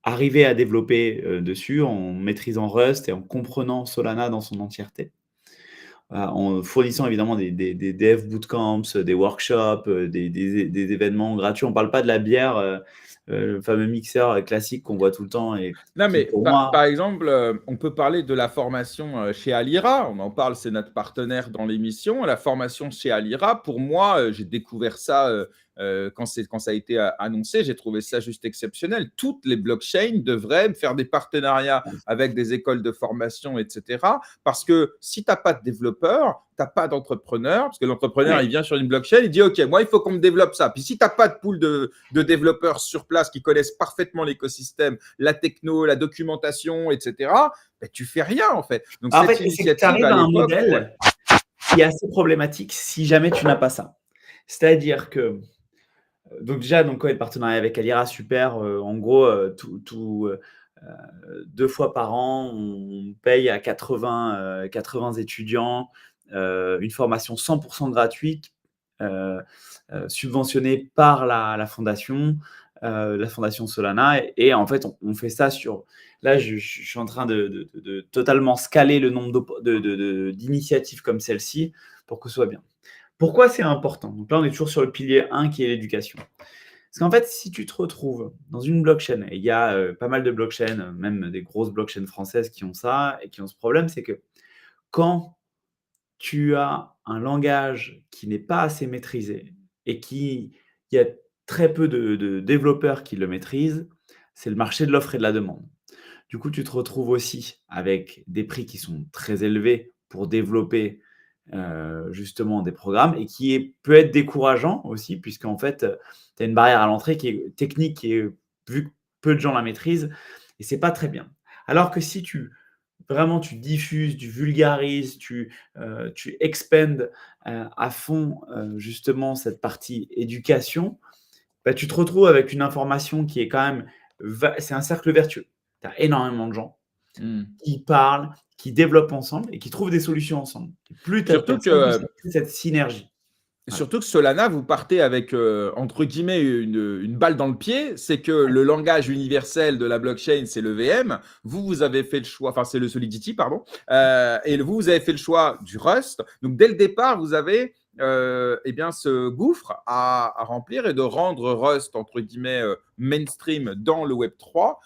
arriver à développer dessus en maîtrisant Rust et en comprenant Solana dans son entièreté. En fournissant évidemment des dev bootcamps, des workshops, des événements gratuits. On ne parle pas de la bière, le fameux mixeur classique qu'on voit tout le temps et Non, qui mais pour moi… par exemple, on peut parler de la formation chez Alira. On en parle, c'est notre partenaire dans l'émission. La formation chez Alira, pour moi, j'ai découvert ça quand ça a été annoncé. J'ai trouvé ça juste exceptionnel. Toutes les blockchains devraient faire des partenariats avec des écoles de formation, etc. Parce que si tu n'as pas de développeurs, tu n'as pas d'entrepreneur. Parce que l'entrepreneur, il vient sur une blockchain, il dit OK, moi, il faut qu'on me développe ça. Puis si tu n'as pas de pool de développeurs sur place qui connaissent parfaitement l'écosystème, la techno, la documentation, etc., tu fais rien en fait. Donc En cette fait, c'est que tu initiative arrives à à un l'époque, ouais. modèle qui est assez problématique si jamais tu n'as pas ça. C'est-à-dire que, donc déjà, le partenariat avec Alira, super. En gros, 2 fois par an, on paye à 80 étudiants une formation 100% gratuite, subventionnée par la fondation Solana. Et en fait, on fait ça sur… Là, je suis en train de totalement scaler le nombre d'initiatives comme celle-ci pour que ce soit bien. Pourquoi c'est important? Donc là, on est toujours sur le pilier 1 qui est l'éducation. Parce qu'en fait, si tu te retrouves dans une blockchain, et il y a pas mal de blockchains, même des grosses blockchains françaises qui ont ça et qui ont ce problème, c'est que quand tu as un langage qui n'est pas assez maîtrisé et qui il y a très peu de développeurs qui le maîtrisent. C'est le marché de l'offre et de la demande. Du coup, tu te retrouves aussi avec des prix qui sont très élevés pour développer justement des programmes et peut être décourageant aussi, puisqu'en fait, tu as une barrière à l'entrée qui est technique, vu que peu de gens la maîtrisent, et c'est pas très bien. Alors que si vraiment tu diffuses, tu vulgarises, tu expandes à fond justement cette partie éducation, bah, tu te retrouves avec une information qui est quand même, c'est un cercle vertueux. Tu as énormément de gens Mmh. qui parlent, qui développent ensemble et qui trouvent des solutions ensemble. Et plus tu as de Surtout personnes, plus que ça crée cette synergie. Voilà. Surtout que Solana, vous partez avec, entre guillemets, une balle dans le pied. C'est que le langage universel de la blockchain, c'est le VM. Vous avez fait le choix, enfin, c'est le Solidity, pardon. Et vous avez fait le choix du Rust. Donc, dès le départ, vous avez eh bien, ce gouffre à remplir et de rendre Rust, entre guillemets, mainstream dans le Web3,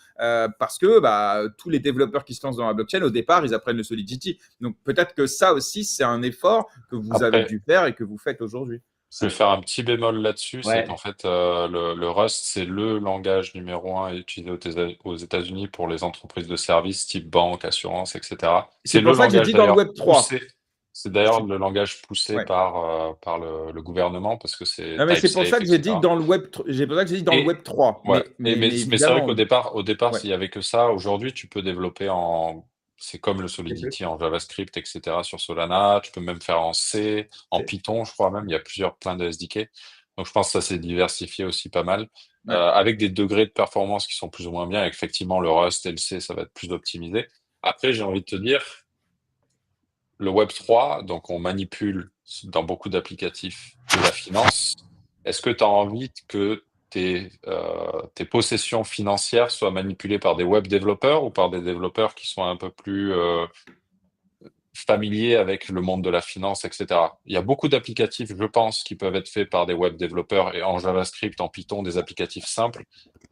parce que tous les développeurs qui se lancent dans la blockchain, au départ, ils apprennent le Solidity. Donc, peut-être que ça aussi, c'est un effort que vous avez Après, dû faire et que vous faites aujourd'hui. je vais faire un petit bémol là-dessus, c'est Ouais, qu'en fait, le Rust, c'est le langage numéro un utilisé aux États-Unis pour les entreprises de services type banque, assurance, etc. C'est C'est pour le ça que j'ai langage dit dans le d'ailleurs Web 3. poussé. C'est d'ailleurs le langage poussé Ouais. par le gouvernement parce que c'est Non, mais c'est type pour ça safe, que j'ai dit etc. dans le Web, j'ai pour ça que j'ai dit dans le Et Web 3. ouais, mais Mais c'est vrai évidemment, au départ, ouais. s'il y avait que ça, aujourd'hui, tu peux développer c'est comme le C'est que- Solidity en JavaScript, etc. sur Solana. Tu peux même faire en C, en c'est- Python, je crois même. Il y a plein de SDK. Donc, je pense que ça s'est diversifié aussi pas mal, ouais. avec des degrés de performance qui sont plus ou moins bien. Et effectivement, le Rust et le C, ça va être plus optimisé. Après, j'ai envie de te dire, le Web3, donc on manipule dans beaucoup d'applicatifs de la finance. Est-ce que tu as envie que tes possessions financières soient manipulées par des web développeurs ou par des développeurs qui sont un peu plus familiers avec le monde de la finance, etc. Il y a beaucoup d'applicatifs, je pense, qui peuvent être faits par des web développeurs et en JavaScript, en Python, des applicatifs simples.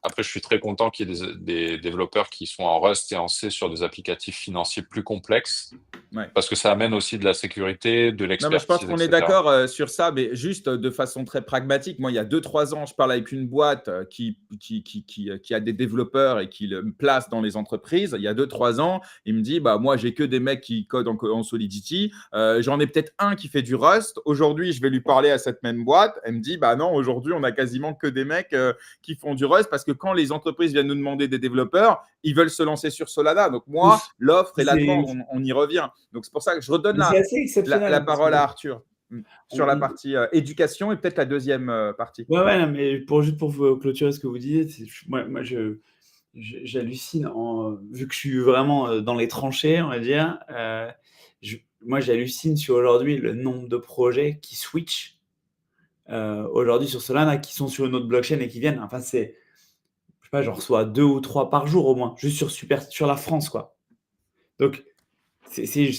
Après, je suis très content qu'il y ait des développeurs qui sont en Rust et en C sur des applicatifs financiers plus complexes, Ouais. parce que ça amène aussi de la sécurité, de Non, mais je pense l'expertise, qu'on est etc. d'accord sur ça, mais juste de façon très pragmatique. Moi, il y a 2-3 ans, je parle avec une boîte qui a des développeurs et qui le place dans les entreprises. Il y a 2-3 ans, il me dit, moi, j'ai que des mecs qui codent en Solidity. J'en ai peut-être un qui fait du Rust. Aujourd'hui, je vais lui parler à cette même boîte. Elle me dit, non, aujourd'hui, on a quasiment que des mecs qui font du Rust parce que quand les entreprises viennent nous demander des développeurs, ils veulent se lancer sur Solana. Donc, moi, l'offre et la demande, on y revient. Donc, c'est pour ça que je redonne c'est assez exceptionnel. la Parce que parole à Arthur sur la on- partie éducation et peut-être la deuxième partie. Ouais, non, mais juste pour vous clôturer ce que vous disiez, moi j'hallucine, vu que je suis vraiment dans les tranchées, on va dire. Moi, j'hallucine sur aujourd'hui le nombre de projets qui switchent aujourd'hui sur Solana, qui sont sur une autre blockchain et qui viennent. Enfin, je sais pas, j'en reçois 2 ou 3 par jour au moins, juste sur la France, quoi. Donc,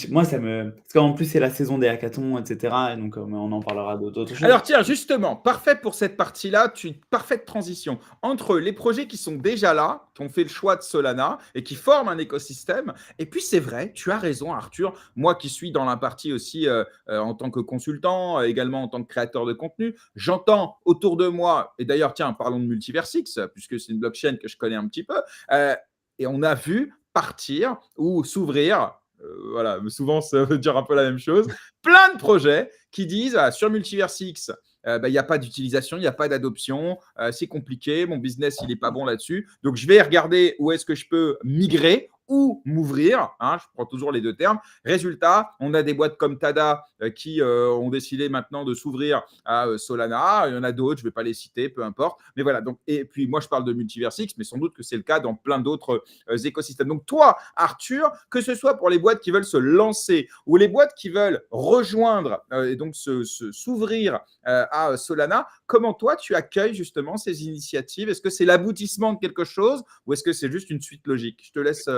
moi, parce qu'en plus, c'est la saison des hackathons, etc. Et donc, on en parlera d'autres choses. Alors tiens, justement, parfait pour cette partie-là, parfaite transition entre les projets qui sont déjà là, qui ont fait le choix de Solana et qui forment un écosystème. Et puis c'est vrai, tu as raison Arthur, moi qui suis dans la partie aussi en tant que consultant, également en tant que créateur de contenu, j'entends autour de moi, et d'ailleurs tiens, parlons de Multiversix, puisque c'est une blockchain que je connais un petit peu, et on a vu partir ou s'ouvrir, voilà, souvent ça veut dire un peu la même chose, plein de projets qui disent sur Multiversix, il n'y a pas d'utilisation, il n'y a pas d'adoption, c'est compliqué, mon business, il n'est pas bon là-dessus. Donc, je vais regarder où est-ce que je peux migrer ou m'ouvrir. Je prends toujours les deux termes. Résultat, on a des boîtes comme Tada qui ont décidé maintenant de s'ouvrir à Solana. Il y en a d'autres, je ne vais pas les citer, peu importe. Mais voilà. Donc, et puis, moi, je parle de Multiversix, mais sans doute que c'est le cas dans plein d'autres écosystèmes. Donc, toi, Arthur, que ce soit pour les boîtes qui veulent se lancer ou les boîtes qui veulent rejoindre et donc s'ouvrir à Solana, comment toi, tu accueilles justement ces initiatives? Est-ce que c'est l'aboutissement de quelque chose ou est-ce que c'est juste une suite logique? Je te laisse…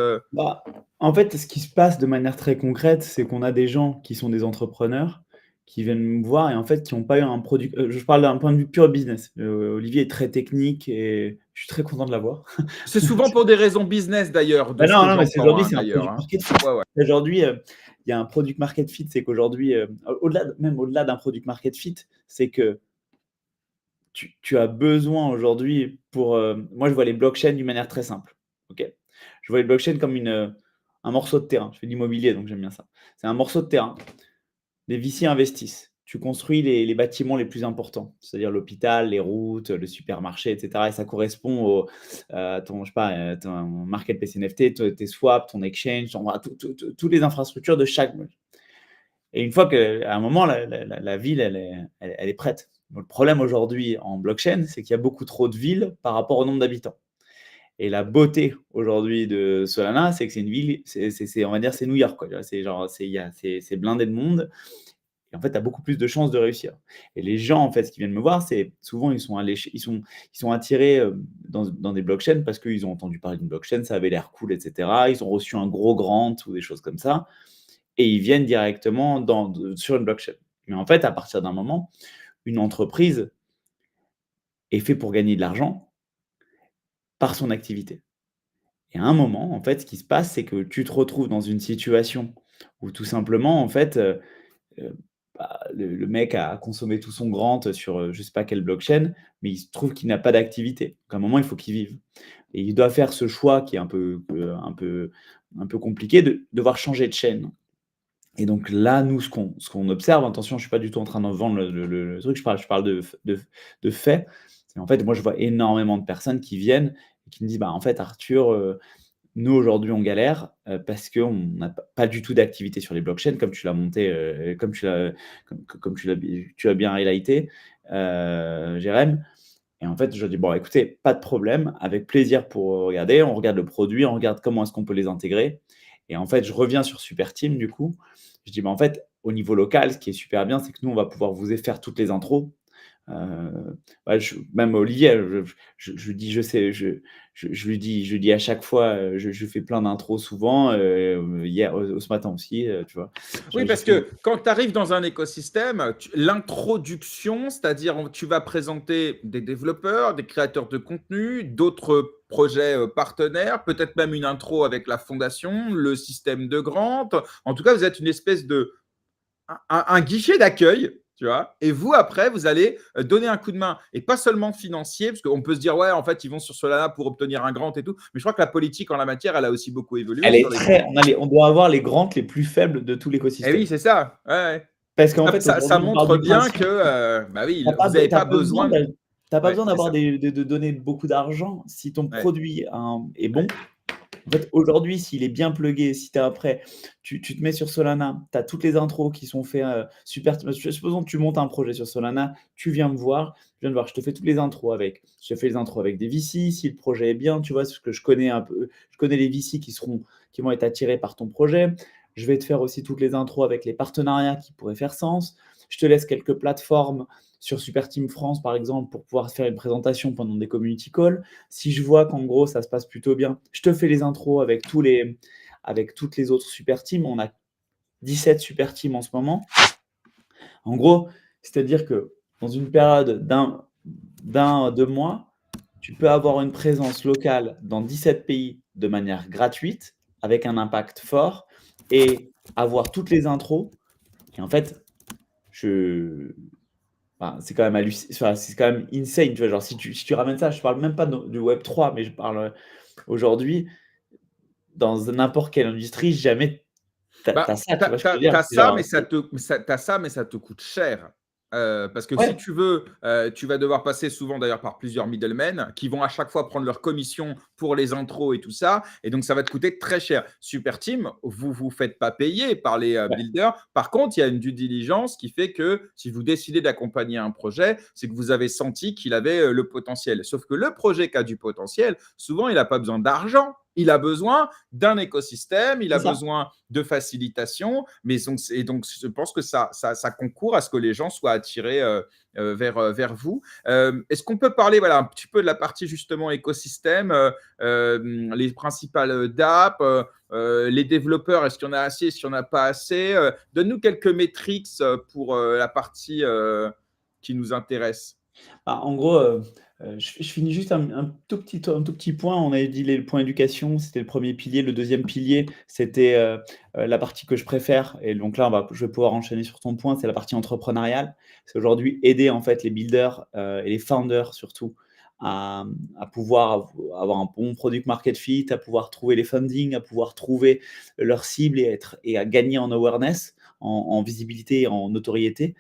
En fait, ce qui se passe de manière très concrète, c'est qu'on a des gens qui sont des entrepreneurs qui viennent me voir et en fait qui n'ont pas eu un produit. Je parle d'un point de vue pure business. Olivier est très technique et je suis très content de l'avoir. C'est souvent pour des raisons business d'ailleurs, de ce que Non, mais j'entends aujourd'hui, c'est un d'ailleurs. product market fit. Ouais. Aujourd'hui, il y a un product market fit, c'est qu'aujourd'hui, au-delà d'un product market fit, c'est que tu as besoin aujourd'hui pour, moi, je vois les blockchains d'une manière très simple, OK? Je vois les blockchains comme un morceau de terrain. Je fais de l'immobilier, donc j'aime bien ça. C'est un morceau de terrain. Les VC investissent. Tu construis les bâtiments les plus importants, c'est-à-dire l'hôpital, les routes, le supermarché, et cetera, et ça correspond au ton je sais pas, ton marketplace NFT, tes swaps, ton exchange, ton voilà, toutes les infrastructures de chaque et une fois qu'à un moment, la ville, elle est prête. Donc le problème aujourd'hui en blockchain, c'est qu'il y a beaucoup trop de villes par rapport au nombre d'habitants. Et la beauté aujourd'hui de Solana, c'est que c'est une ville, on va dire, c'est New York, quoi. C'est genre, c'est blindé de monde. Et en fait, tu as beaucoup plus de chances de réussir. Et les gens, en fait, ce qui viennent me voir, c'est souvent, ils sont attirés dans des blockchains parce qu'ils ont entendu parler d'une blockchain, ça avait l'air cool, etc. Ils ont reçu un gros grant ou des choses comme ça. Et ils viennent directement sur une blockchain. Mais en fait, à partir d'un moment, une entreprise est faite pour gagner de l'argent par son activité. Et à un moment, en fait, ce qui se passe, c'est que tu te retrouves dans une situation où tout simplement, en fait, le mec a consommé tout son grant sur, je ne sais pas quelle blockchain, mais il se trouve qu'il n'a pas d'activité. Donc à un moment, il faut qu'il vive. Et il doit faire ce choix qui est un peu compliqué de devoir changer de chaîne. Et donc là, nous, ce qu'on observe, attention, je ne suis pas du tout en train de vendre le truc, je parle de faits. C'est en fait, moi, je vois énormément de personnes qui viennent et qui me disent: «Bah, en fait, Arthur, nous, aujourd'hui, on galère, parce qu'on n'a pas du tout d'activité sur les blockchains», comme tu l'as monté, tu as bien highlighté, Jérém. Et en fait, je dis: «Bon, écoutez, pas de problème, avec plaisir pour regarder». On regarde le produit, on regarde comment est-ce qu'on peut les intégrer. Et en fait, je reviens sur Superteam, du coup. Je dis: «Bah, en fait, au niveau local, ce qui est super bien, c'est que nous, on va pouvoir vous faire toutes les intros». Ouais, même Olivier, je dis, je sais, je lui dis à chaque fois, je fais plein d'intros souvent, hier, ce matin aussi, tu vois. Oui, Je parce fais que quand tu arrives dans un écosystème, l'introduction, c'est-à-dire tu vas présenter des développeurs, des créateurs de contenu, d'autres projets partenaires, peut-être même une intro avec la fondation, le système de grant. En tout cas, vous êtes une espèce de un guichet d'accueil, tu vois. Et vous, après, vous allez donner un coup de main. Et pas seulement financier, parce qu'on peut se dire, ouais, en fait, ils vont sur Solana pour obtenir un grant et tout. Mais je crois que la politique en la matière, elle a aussi beaucoup évolué Elle sur est les grants. on doit avoir les grants les plus faibles de tout Eh oui, l'écosystème. c'est ça. Ouais, ouais. Parce qu'en fait, Ça aujourd'hui, on part montre du bien que, principe bah oui, tu vous n'avez as pas pas besoin besoin de. Ouais, c'est d'avoir ça. de donner beaucoup d'argent si ton Ouais, produit est ouais. bon. En fait, aujourd'hui, s'il est bien plugué, si tu es après, tu te mets sur Solana, tu as toutes les intros qui sont faits, super. Supposons que tu montes un projet sur Solana, tu viens me voir, je te fais toutes les intros avec. Je te fais les intros avec des VC, si le projet est bien, tu vois? Parce que je connais un peu, je connais les VC qui vont être attirés par ton projet. Je vais te faire aussi toutes les intros avec les partenariats qui pourraient faire sens. Je te laisse quelques plateformes sur Super Team France, par exemple, pour pouvoir faire une présentation pendant des community calls. Si je vois qu'en gros, ça se passe plutôt bien, je te fais les intros avec toutes les autres super teams. On a 17 super teams en ce moment. En gros, c'est-à-dire que dans une période deux mois, tu peux avoir une présence locale dans 17 pays de manière gratuite, avec un impact fort, et avoir toutes les intros. Et en fait, c'est quand même c'est quand même insane, tu vois? Genre, si tu ramènes ça, je parle même pas du web 3, mais je parle, aujourd'hui, dans n'importe quelle industrie, jamais tu as Bah, ça, tu tu vois ce que je veux dire? as C'est ça, genre, mais ça te coûte cher. Parce que si ouais, tu veux, tu vas devoir passer souvent d'ailleurs par plusieurs middlemen qui vont à chaque fois prendre leur commission pour les intros et tout ça, et donc ça va te coûter très cher. Super Team, vous vous faites pas payer par les, ouais, builders. Par contre, il y a une due diligence qui fait que si vous décidez d'accompagner un projet, c'est que vous avez senti qu'il avait, le potentiel. Sauf que le projet qui a du potentiel, souvent il a pas besoin d'argent, il a besoin d'un écosystème, il c'est a ça. besoin de facilitation, mais donc je pense que ça concourt à ce que les gens soient attirés vers vous. Est-ce qu'on peut parler voilà, un petit peu de la partie justement écosystème, les principales DApp, les développeurs, est-ce qu'il y en a assez, est-ce qu'il n'y en a pas assez? Donne-nous quelques métriques pour la partie qui nous intéresse. Bah, en gros, Je finis juste un tout petit point. On avait dit le point éducation, c'était le premier pilier. Le deuxième pilier, c'était la partie que je préfère. Et donc là, je vais pouvoir enchaîner sur ton point. C'est la partie entrepreneuriale. C'est aujourd'hui aider en fait les builders et les founders surtout à, à pouvoir avoir un bon product market fit, à pouvoir trouver les funding, à pouvoir trouver leur cible et à gagner en awareness, en visibilité et en notoriété.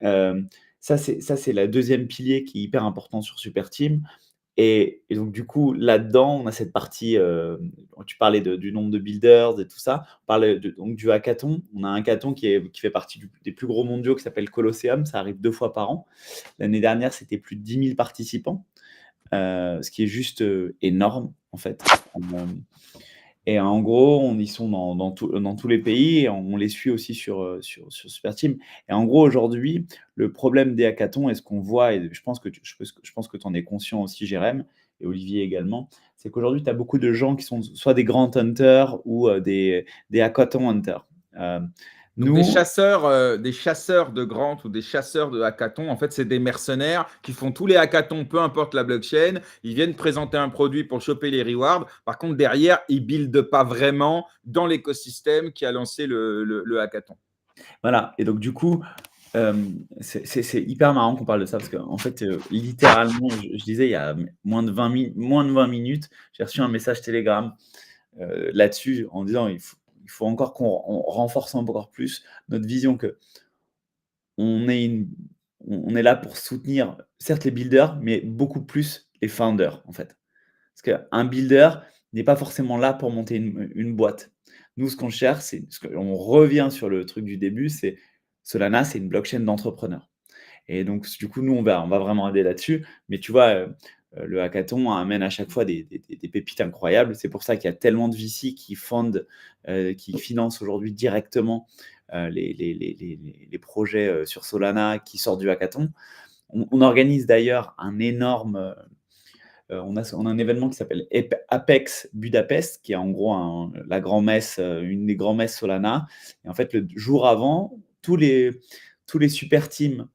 Euh, ça, c'est la deuxième pilier qui est hyper important sur Superteam. Et donc, du coup, là-dedans, on a cette partie, tu parlais du nombre de builders et tout ça. On parlait donc du hackathon. On a un hackathon qui fait partie des plus gros mondiaux qui s'appelle Colosseum. Ça arrive 2 fois par an. L'année dernière, c'était plus de 10 000 participants, ce qui est juste énorme, en fait. Et en gros, ils sont dans tous les pays et on les suit aussi sur Superteam. Et en gros, aujourd'hui, le problème des hackathons et ce qu'on voit, et je pense que tu en es conscient aussi, Jérém, et Olivier également, c'est qu'aujourd'hui, tu as beaucoup de gens qui sont soit des grands hunters ou des hackathon hunters. Donc Nous, des chasseurs de Grant ou des chasseurs de hackathons, en fait, c'est des mercenaires qui font tous les hackathons, peu importe la blockchain. Ils viennent présenter un produit pour choper les rewards. Par contre, derrière, ils ne buildent pas vraiment dans l'écosystème qui a lancé le hackathon. voilà. Et donc, du coup, c'est hyper marrant qu'on parle de ça parce qu'en fait, littéralement, je disais, il y a moins de 20 minutes, j'ai reçu un message Telegram là-dessus en disant il faut encore qu'on renforce encore plus notre vision que on est là pour soutenir certes les builders, mais beaucoup plus les founders en fait. Parce qu'un builder n'est pas forcément là pour monter une boîte. Nous, ce qu'on cherche, on revient sur le truc du début, c'est Solana, c'est une blockchain d'entrepreneurs. Et donc, du coup, nous, on va vraiment aider là-dessus. Mais tu vois, le hackathon amène à chaque fois des pépites incroyables. C'est pour ça qu'il y a tellement de VC qui qui financent aujourd'hui directement les projets sur Solana qui sortent du hackathon. On organise d'ailleurs un énorme on a un événement qui s'appelle Apex Budapest, qui est en gros la grand-messe, une des grands-messes Solana. Et en fait, le jour avant, tous les super teams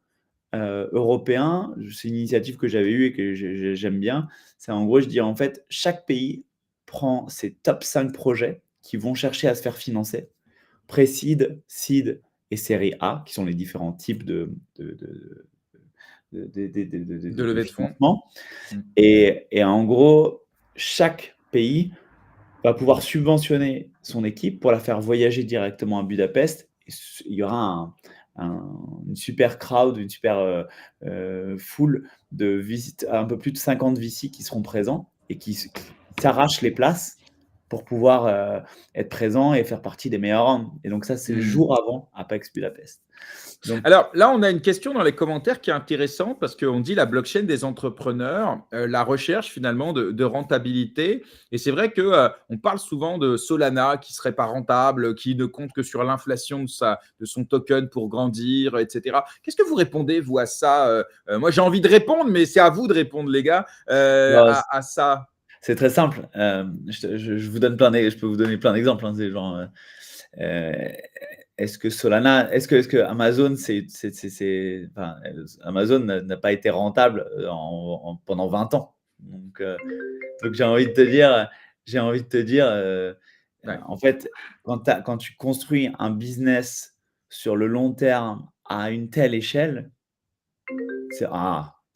européens, c'est une initiative que j'avais eue et que j'aime bien. C'est en gros, je dis en fait, chaque pays prend ses top 5 projets qui vont chercher à se faire financer, pré-seed, seed et série A, qui sont les différents types De de levée de fonds. financement. Et en gros, chaque pays va pouvoir subventionner son équipe pour la faire voyager directement à Budapest. Il y aura une super crowd, une super foule de visites, un peu plus de 50 VC qui seront présents et qui s'arrachent les places pour pouvoir être présents et faire partie des meilleurs rounds. Et donc ça, c'est le jour avant Apex Budapest. Donc, alors là, on a une question dans les commentaires qui est intéressante parce qu'on dit la blockchain des entrepreneurs, la recherche finalement de rentabilité. Et c'est vrai qu'on parle souvent de Solana qui ne serait pas rentable, qui ne compte que sur l'inflation de son token pour grandir, etc. Qu'est-ce que vous répondez, vous, à ça? Moi, j'ai envie de répondre, mais c'est à vous de répondre, les gars, à ça. C'est très simple. Je vous donne je peux vous donner plein d'exemples. C'est genre, est-ce que Solana, est-ce que Amazon, enfin, Amazon n'a pas été rentable pendant 20 ans. Donc j'ai envie de te dire, Ouais. en fait, quand tu construis un business sur le long terme à une telle échelle,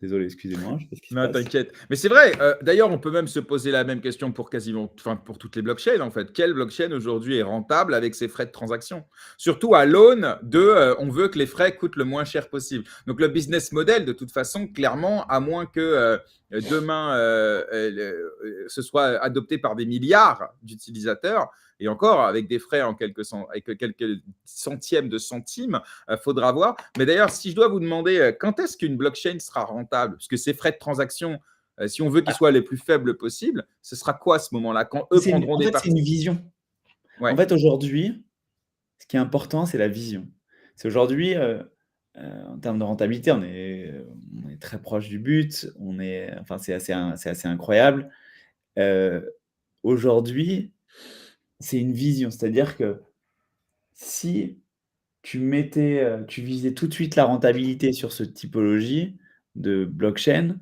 désolé, excusez-moi, je sais pas ce qui se Non, passe. t'inquiète. Mais c'est vrai, d'ailleurs, on peut même se poser la même question pour quasiment, enfin, pour toutes les blockchains, en fait. Quelle blockchain aujourd'hui est rentable avec ses frais de transaction? Surtout à l'aune on veut que les frais coûtent le moins cher possible. Donc, le business model, de toute façon, clairement, à moins que demain, ce soit adopté par des milliards d'utilisateurs, et encore avec des frais avec quelques centièmes de centimes, faudra voir. Mais d'ailleurs, si je dois vous demander quand est-ce qu'une blockchain sera rentable, parce que ces frais de transaction, si on veut qu'ils soient les plus faibles possibles, ce sera quoi à ce moment-là, quand eux prendront des C'est une parties? vision. Ouais. En fait, aujourd'hui, ce qui est important, c'est la vision. C'est aujourd'hui, en termes de rentabilité, on est très proche du but. Enfin, c'est assez incroyable. Aujourd'hui, c'est une vision. C'est-à-dire que si tu visais tout de suite la rentabilité sur cette typologie de blockchain,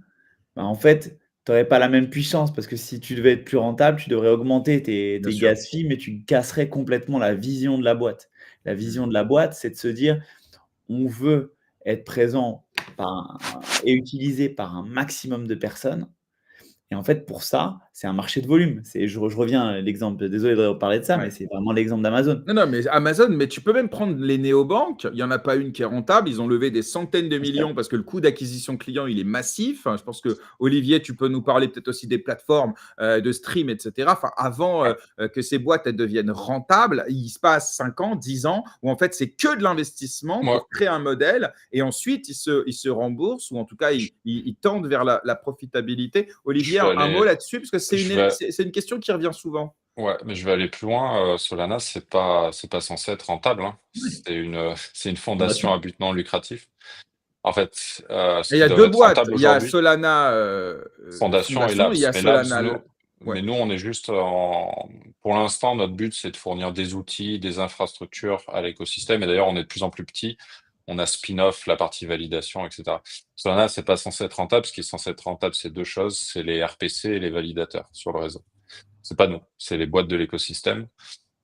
En fait, tu n'aurais pas la même puissance parce que si tu devais être plus rentable, tu devrais augmenter Bien tes sûr. gas fees, mais tu casserais complètement la vision de la boîte. La Mmh. vision de la boîte, c'est de se dire: «On veut être présent et utilisé par un maximum de personnes». Et en fait, pour ça, c'est un marché de volume. Je reviens à l'exemple, désolé de reparler de ça, mais Ouais. c'est vraiment l'exemple d'Amazon. Non, non, mais Amazon, mais tu peux même prendre les néobanques. Il y en a pas une qui est rentable. Ils ont levé des centaines de Bien sûr. millions parce que le coût d'acquisition client, il est massif. Je pense que Olivier, tu peux nous parler peut-être aussi des plateformes de stream, etc. Enfin, avant Ouais. que ces boîtes elles deviennent rentables, il se passe 5 ans, 10 ans où en fait c'est que de l'investissement Moi, pour créer un modèle et ensuite ils se remboursent ou en tout cas ils tendent vers la profitabilité. je Olivier, vais un mot aller, là-dessus parce que c'est je une, vais, c'est une question qui revient souvent. ouais, mais je vais aller plus loin. Solana, c'est pas censé être rentable, hein. Ouais. C'est une fondation Fondation. à but non lucratif. En fait, ce Et il y qui a doit deux être boîtes. rentable Il y a aujourd'hui, Solana Fondation et Fondation, et il y Labs. a Mais Labs, Solana. mais Ouais, nous, on est juste pour l'instant, notre but, c'est de fournir des outils, des infrastructures à l'écosystème. Et d'ailleurs, on est de plus en plus petit. On a spin-off, la partie validation, etc. Solana, c'est pas censé être rentable. Ce qui est censé être rentable, c'est deux choses, c'est les RPC et les validateurs sur le réseau. C'est pas nous, c'est les boîtes de l'écosystème.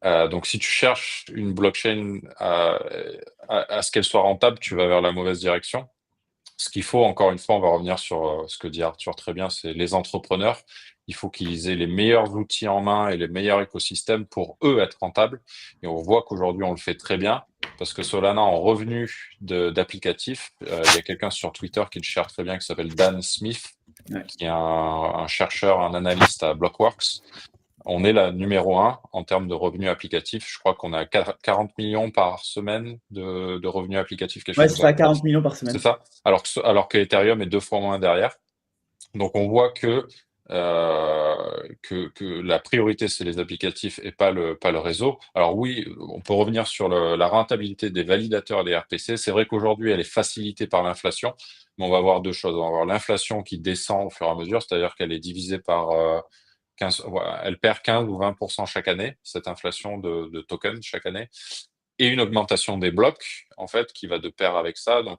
Donc, si tu cherches une blockchain à ce qu'elle soit rentable, tu vas vers la mauvaise direction. Ce qu'il faut, encore une fois, on va revenir sur ce que dit Arthur très bien, c'est les entrepreneurs. Il faut qu'ils aient les meilleurs outils en main et les meilleurs écosystèmes pour eux être rentables. Et on voit qu'aujourd'hui, on le fait très bien parce que Solana, en revenu d'applicatifs, il y a quelqu'un sur Twitter qui le cherche très bien, qui s'appelle Dan Smith, Ouais. qui est un chercheur, un analyste à Blockworks. On est la numéro un en termes de revenus applicatifs. Je crois qu'on a 40 millions par semaine de revenus applicatifs, quelque chose Ouais, comme c'est ça. ça, 40 millions par C'est semaine. ça. Alors que Ethereum est 2 fois moins derrière. Donc on voit que la priorité, c'est les applicatifs et pas le réseau. Alors oui, on peut revenir sur la rentabilité des validateurs et des RPC. C'est vrai qu'aujourd'hui, elle est facilitée par l'inflation, mais on va avoir deux choses. On va avoir l'inflation qui descend au fur et à mesure, c'est-à-dire qu'elle est divisée par 15, voilà, elle perd 15 ou 20% chaque année, cette inflation de tokens chaque année, et une augmentation des blocs, en fait, qui va de pair avec ça. Donc,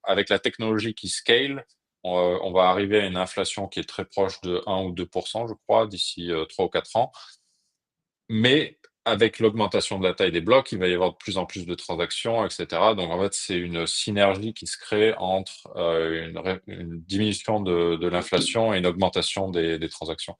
avec la technologie qui scale, on va arriver à une inflation qui est très proche de 1 ou 2%, je crois, d'ici 3 ou 4 ans. Mais avec l'augmentation de la taille des blocs, il va y avoir de plus en plus de transactions, etc. Donc, en fait, c'est une synergie qui se crée entre une diminution de l'inflation et une augmentation des transactions.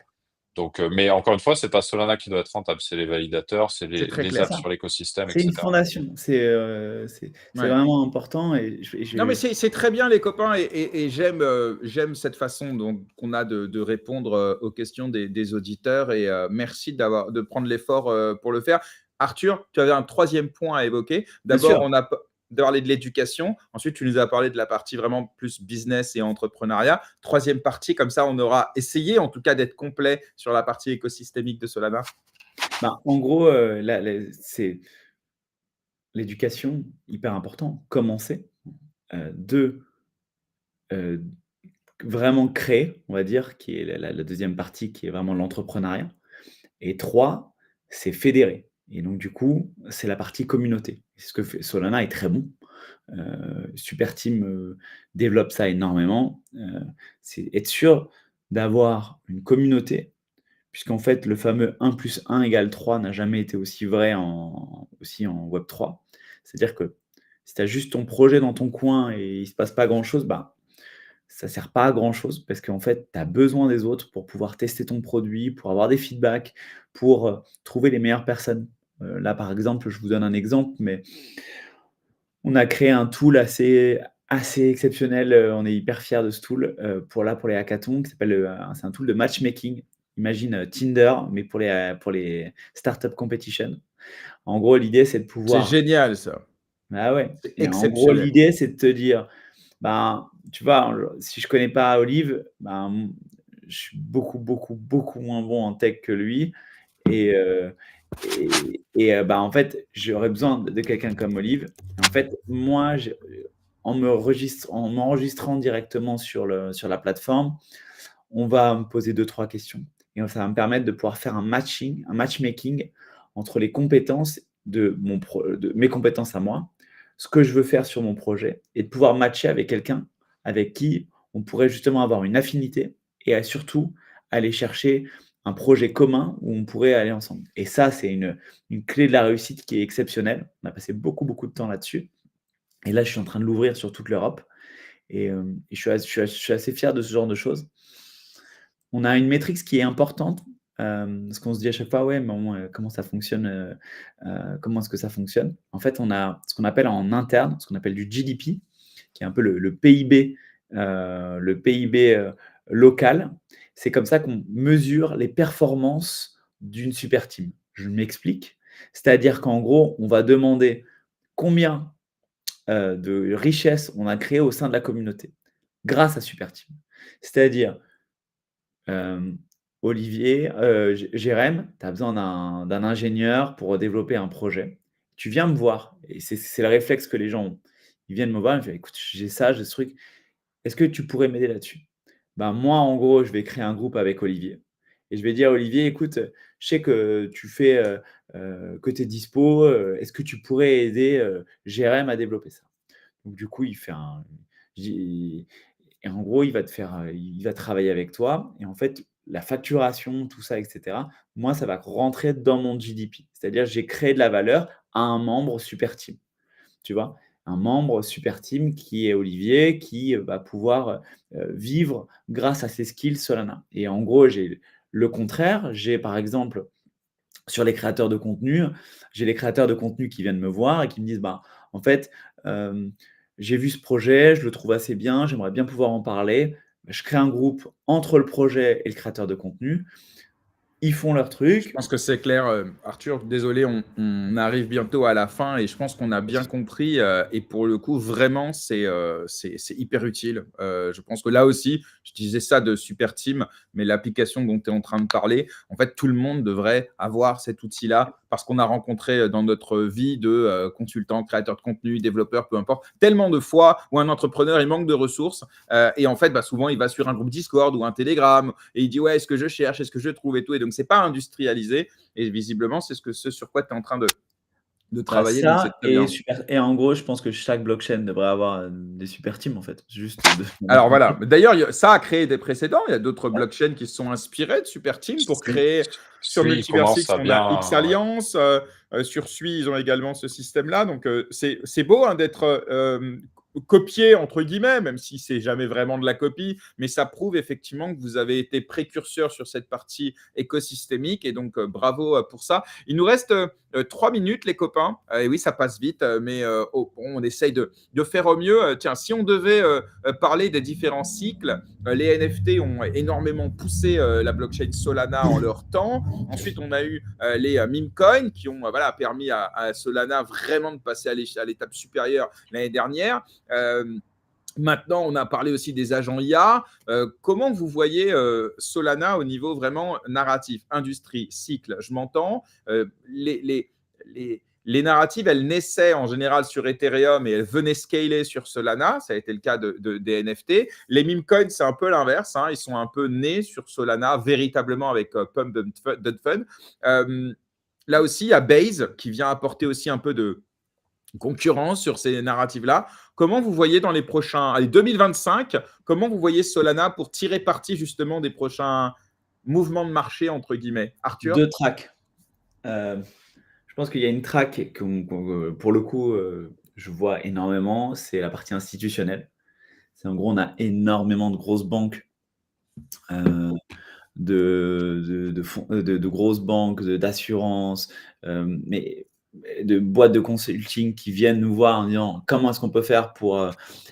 Donc, mais encore une fois, c'est pas Solana qui doit être rentable, c'est les validateurs, c'est c'est les, très les C'est clair. apps ça. sur l'écosystème, C'est une etc. fondation. C'est Ouais. vraiment important et Non, mais c'est très bien, les copains, et j'aime cette façon qu'on a de répondre aux questions des auditeurs. Et merci de prendre l'effort pour le faire. Arthur, tu avais un troisième point à évoquer. bien D'abord, sûr. on a parlé de l'éducation. Ensuite, tu nous as parlé de la partie vraiment plus business et entrepreneuriat. Troisième partie, comme ça, on aura essayé en tout cas d'être complet sur la partie écosystémique de Solana. En gros, c'est l'éducation, hyper important. Commencer. 2, heu, vraiment créer, on va dire, qui est la deuxième partie, qui est vraiment l'entrepreneuriat. Et 3, c'est fédérer. Et donc du coup, c'est la partie communauté. C'est ce que fait Solana est très bon. Super Team, développe ça énormément. C'est être sûr d'avoir une communauté, puisqu'en fait, le fameux 1+1=3 n'a jamais été aussi vrai en Web3. C'est-à-dire que si tu as juste ton projet dans ton coin et il ne se passe pas grand-chose, ça sert pas à grand-chose parce qu'en fait, tu as besoin des autres pour pouvoir tester ton produit, pour avoir des feedbacks, pour, trouver les meilleures personnes. Là, par exemple, je vous donne un exemple, mais on a créé un tool assez exceptionnel, on est hyper fiers de ce tool, pour les hackathons qui s'appelle, c'est un tool de matchmaking. Imagine, Tinder, mais pour les startup competition. En gros, l'idée, c'est de C'est pouvoir génial, ça. ah ouais, C'est et en gros, exceptionnel. l'idée, c'est de te dire: tu vois, si je connais pas Olive, je suis beaucoup, beaucoup, beaucoup moins bon en tech que lui et en fait, j'aurais besoin de quelqu'un comme Olive. En fait, moi, en m'enregistrant directement sur la plateforme, on va me poser deux trois questions et ça va me permettre de pouvoir faire un matchmaking entre les compétences de mes compétences à moi, ce que je veux faire sur mon projet et de pouvoir matcher avec quelqu'un avec qui on pourrait justement avoir une affinité et surtout aller chercher un projet commun où on pourrait aller ensemble. Et ça, c'est une clé de la réussite qui est exceptionnelle. On a passé beaucoup, beaucoup de temps là-dessus. Et là, je suis en train de l'ouvrir sur toute l'Europe. Et je suis assez fier de ce genre de choses. On a une métrique qui est importante, parce qu'on se dit à chaque fois: «Ouais, mais bon, comment ça fonctionne, comment est-ce que ça fonctionne?» En fait, on a ce qu'on appelle en interne, ce qu'on appelle du GDP, qui est un peu le PIB, local. C'est comme ça qu'on mesure les performances d'une super team. Je m'explique. C'est-à-dire qu'en gros, on va demander combien, de richesses on a créé au sein de la communauté grâce à Super Team. C'est-à-dire, Hem, Olivier, Jérém, tu as besoin d'un ingénieur pour développer un projet. Tu viens me voir et c'est le réflexe que les gens ont. Ils viennent me voir, ils me disent: «Écoute, j'ai ce truc, est-ce que tu pourrais m'aider là-dessus?» Ben, moi, en gros, je vais créer un groupe avec Olivier et je vais dire: «Olivier, écoute, je sais que tu fais, que tu es dispo, est-ce que tu pourrais aider, Jérém à développer ça?» Donc du coup, il fait un j'ai et en gros, il va travailler avec toi et en fait, la facturation, tout ça et cetera, moi, ça va rentrer dans mon GDP. C'est-à-dire, j'ai créé de la valeur à un membre super team, tu vois? Un membre super team qui est Olivier, qui, va pouvoir, vivre grâce à ses skills Solana et en gros, j'ai le contraire. J'ai par exemple sur les créateurs de contenu, j'ai les créateurs de contenu qui viennent me voir et qui me disent: «Bah, en fait, hem, j'ai vu ce projet, je le trouve assez bien, j'aimerais bien pouvoir en parler». Je crée un groupe entre le projet et le créateur de contenu. Ils font leur Je truc. pense que c'est clair, Arthur. Désolé, on arrive bientôt à la fin et je pense qu'on a bien compris, et pour le coup, vraiment, c'est hyper utile. Je pense que là aussi, je disais ça de Super Team, mais l'application dont tu es en train de parler, en fait, tout le monde devrait avoir cet outil-là parce qu'on a rencontré dans notre vie de consultants, créateurs de contenu, développeurs, peu importe, tellement de fois où un entrepreneur, il manque de ressources et en fait, bah, souvent, il va sur un groupe Discord ou un Telegram et il dit ouais, est-ce que je cherche, est-ce que je trouve et tout. Et donc, c'est pas industrialisé. Et visiblement, c'est ce sur quoi tu es en train de Bah, travailler. Donc, c'est ça très bien. et en gros, je pense que chaque blockchain devrait avoir, des super teams, en fait, juste de manière Alors voilà. concrète. D'ailleurs, ça a créé des précédents. Il y a d'autres blockchains qui se sont inspirés de Super Team pour Sui créer. Sur Sui Multiversix, commence à on a bien, X ouais. Alliance. Sur Sui, ils ont également ce système-là. Donc, c'est beau hein, d'être copié, entre guillemets, même si c'est jamais vraiment de la copie. Mais ça prouve effectivement que vous avez été précurseur sur cette partie écosystémique. Et donc, bravo pour ça. Il nous reste 3 minutes, les copains. Et oui, ça passe vite. Mais bon, on essaye de faire au mieux. Tiens, si on devait parler des différents cycles, les NFT ont énormément poussé la blockchain Solana en leur temps. Ensuite, on a eu les meme coins qui ont voilà, permis à Solana vraiment de passer à l'étape supérieure l'année dernière. Maintenant, on a parlé aussi des agents IA. Comment vous voyez Solana au niveau vraiment narratif, industrie, cycle? Je m'entends. Les narratives, elles naissaient en général sur Ethereum et elles venaient scaler sur Solana. Ça a été le cas des NFT. Les meme coins, c'est un peu l'inverse. Hein. Ils sont un peu nés sur Solana véritablement avec Pump and Fun. Là aussi, il y a Base qui vient apporter aussi un peu de concurrence sur ces narratives-là. Comment vous voyez dans les prochains, allez, 2025, comment vous voyez Solana pour tirer parti justement des prochains mouvements de marché, entre guillemets? Arthur? 2 tracks. Je pense qu'il y a une track pour le coup, je vois énormément, c'est la partie institutionnelle. C'est en gros, on a énormément de grosses banques, heu, de grosses banques, d'assurances, mais de boîtes de consulting qui viennent nous voir en disant: «Comment est-ce qu'on peut faire pour,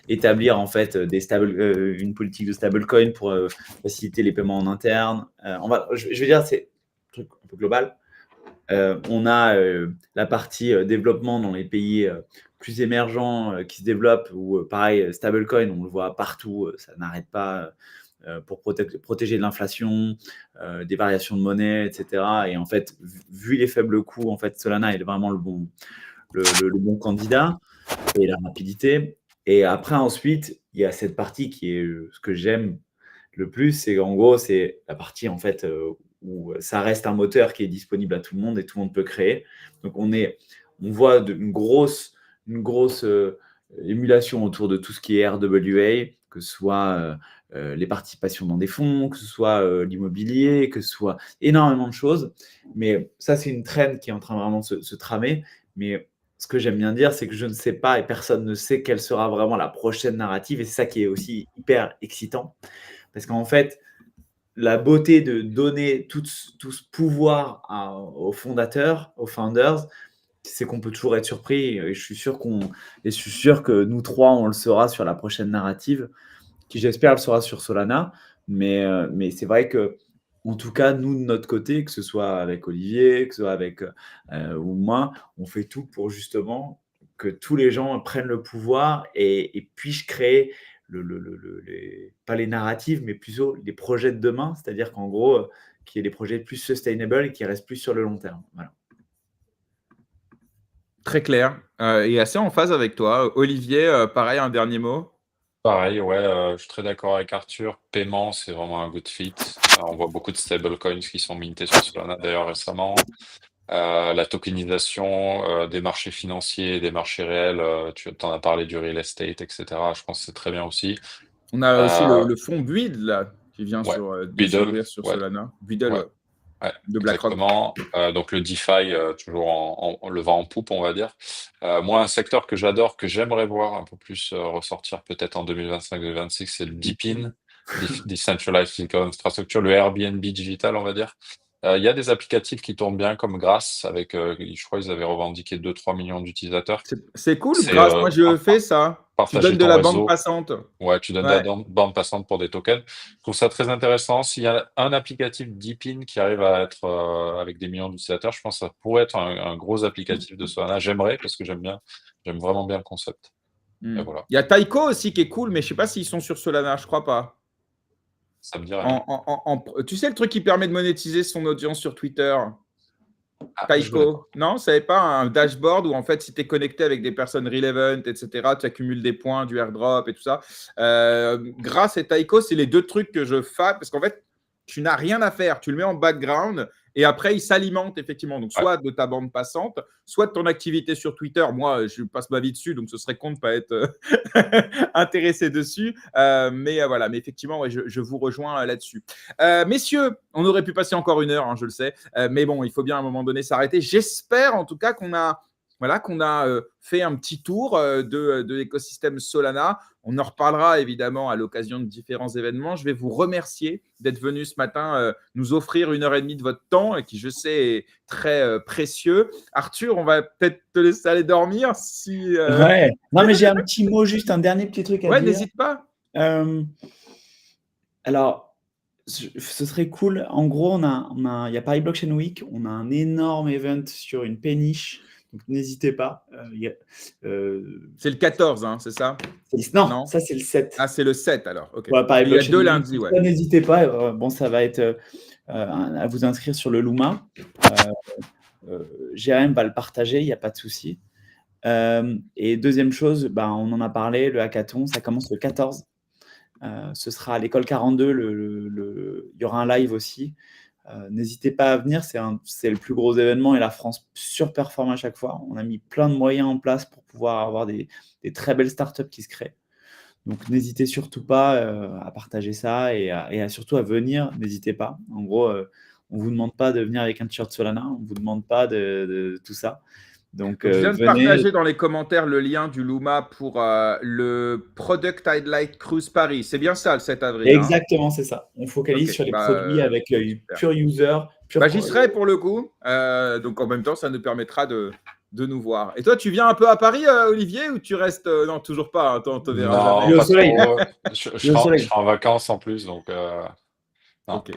établir en fait, une politique de stablecoin pour, faciliter les paiements en interne?» Je vais dire, c'est un truc un peu global. On a, la partie, développement dans les pays, plus émergents, qui se développent où, pareil, stablecoin, on le voit partout, ça n'arrête pas, pour protéger de l'inflation, des variations de monnaie et cetera et en fait, vu les faibles coûts, en fait, Solana est vraiment le bon candidat et la rapidité et après ensuite, il y a cette partie qui est, ce que j'aime le plus, c'est en gros, c'est la partie en fait, où ça reste un moteur qui est disponible à tout le monde et tout le monde peut créer. Donc on voit une grosse émulation autour de tout ce qui est RWA, que ce soit les participations dans des fonds, que ce soit l'immobilier, que ce soit énormément de choses. Mais ça, c'est une trend qui est en train vraiment de se tramer. Mais ce que j'aime bien dire, c'est que je ne sais pas et personne ne sait quelle sera vraiment la prochaine narrative. Et c'est ça qui est aussi hyper excitant. Parce qu'en fait, la beauté de donner tout ce pouvoir aux fondateurs, aux founders, c'est qu'on peut toujours être surpris. Et je suis sûr que nous trois, on le sera sur la prochaine narrative, qui j'espère le sera sur Solana. Mais c'est vrai que, en tout cas, nous, de notre côté, que ce soit avec Olivier, que ce soit avec ou moi, on fait tout pour justement que tous les gens prennent le pouvoir et puissent créer pas les narratives, mais plutôt les projets de demain. C'est-à-dire qu'en gros, qu'il y ait des projets plus sustainable et qui restent plus sur le long terme. Voilà. Très clair et assez en phase avec toi. Olivier, pareil, un dernier mot? Pareil, ouais, je suis très d'accord avec Arthur. Paiement, c'est vraiment un good fit. On voit beaucoup de stablecoins qui sont mintés sur Solana d'ailleurs récemment. La tokenisation des marchés financiers, des marchés réels, tu en as parlé du real estate, etc. Je pense que c'est très bien aussi. On a aussi Euh, le fonds Build là, qui vient ouais, de Beedle, s'ouvrir sur ouais, Solana. Build, ouais, ouais, ouais, de BlackRock. exactement. Donc le DeFi, toujours en le vent en poupe, on va dire. Moi, un secteur que j'adore, que j'aimerais voir un peu plus ressortir peut-être en 2025-2026, c'est le DePIN, Decentralized Physical Infrastructure, le Airbnb digital, on va dire. Il y a des applicatifs qui tournent bien comme Grass, avec, je crois qu'ils avaient revendiqué 2-3 millions d'utilisateurs. C'est cool, C'est grâce. Moi, je fais ça. Tu partager donnes de ton la bande réseau. passante. Ouais, tu donnes de la Ouais. bande passante pour des tokens. Je trouve ça très intéressant. S'il y a un applicatif DePIN qui arrive à être avec des millions d'utilisateurs, je pense que ça pourrait être un gros applicatif de Solana. J'aimerais parce que j'aime vraiment bien le concept. Et voilà, Il y a Taiko aussi qui est cool, mais je ne sais pas s'ils sont sur Solana, je crois pas. ça me dit rien. Tu sais le truc qui permet de monétiser son audience sur Twitter? Ah, je connais pas. Taiko. Non, ça n'est pas un dashboard où en fait, si tu es connecté avec des personnes relevant, etc., tu accumules des points, du airdrop et tout ça. Grâce et Taiko, c'est les deux trucs que je fais parce qu'en fait, tu n'as rien à faire. Tu le mets en background et après, il s'alimente effectivement. Donc, Ouais. soit de ta bande passante, soit de ton activité sur Twitter. Moi, je passe ma vie dessus, donc ce serait con de ne pas être intéressé dessus. Mais voilà, mais effectivement, ouais, je vous rejoins là-dessus. Messieurs, on aurait pu passer encore une heure, hein, je le sais. Mais bon, il faut bien à un moment donné s'arrêter. J'espère en tout cas qu'on a fait un petit tour de l'écosystème Solana. On en reparlera évidemment à l'occasion de différents événements. Je vais vous remercier d'être venu ce matin nous offrir 1h30 de votre temps, qui je sais est très précieux. Arthur, on va peut-être te laisser aller dormir. Si, Ouais. Non, mais j'ai un petit mot, juste un dernier petit truc à ouais, dire. n'hésite pas. Alors, ce serait cool. En gros, il y a Paris Blockchain Week. On a un énorme event sur une péniche. Donc, n'hésitez pas. C'est le 14, hein, c'est ça? Non, ça, c'est le 7. Ah, c'est le 7 alors. Okay. Ouais, Paris Il y a Blockchain 2 Week. lundis. Ouais. N'hésitez pas. Bon, ça va être à vous inscrire sur le Luma. Jérém va le partager, il n'y a pas de souci. Et deuxième chose, on en a parlé, le hackathon, ça commence le 14. Ce sera à l'école 42, il y aura un live aussi. N'hésitez pas à venir, c'est le plus gros événement et la France surperforme à chaque fois. On a mis plein de moyens en place pour pouvoir avoir des très belles startups qui se créent. Donc n'hésitez surtout pas à partager ça et surtout à venir, n'hésitez pas. En gros, on ne vous demande pas de venir avec un t-shirt Solana, on ne vous demande pas de tout ça. Donc, je viens de venez. partager dans les commentaires le lien du Luma pour le Product Highlight Cruise Paris. C'est bien ça, le 7 avril. Exactement, c'est ça. On focalise sur les produits avec pur user. J'y serai pour le coup. Donc, en même temps, ça nous permettra de nous voir. Et toi, tu viens un peu à Paris, Olivier, ou tu restes non, toujours pas, hein, on te verra jamais. Non, pas trop. Je serai en vacances en plus, donc non. Ok.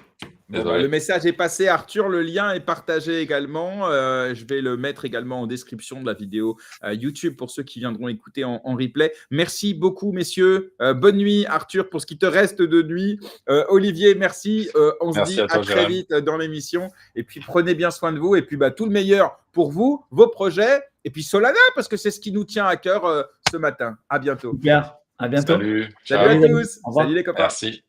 Bon, le message est passé, Arthur. Le lien est partagé également. Je vais le mettre également en description de la vidéo YouTube pour ceux qui viendront écouter en replay. Merci beaucoup, messieurs. Bonne nuit, Arthur, pour ce qui te reste de nuit. Olivier, merci. On se dit à très vite dans l'émission. Et puis, prenez bien soin de vous. Et puis, tout le meilleur pour vous, vos projets. Et puis, Solana, parce que c'est ce qui nous tient à cœur ce matin. À bientôt. Super. À bientôt. Salut. Salut à tous. Salut les copains. Merci.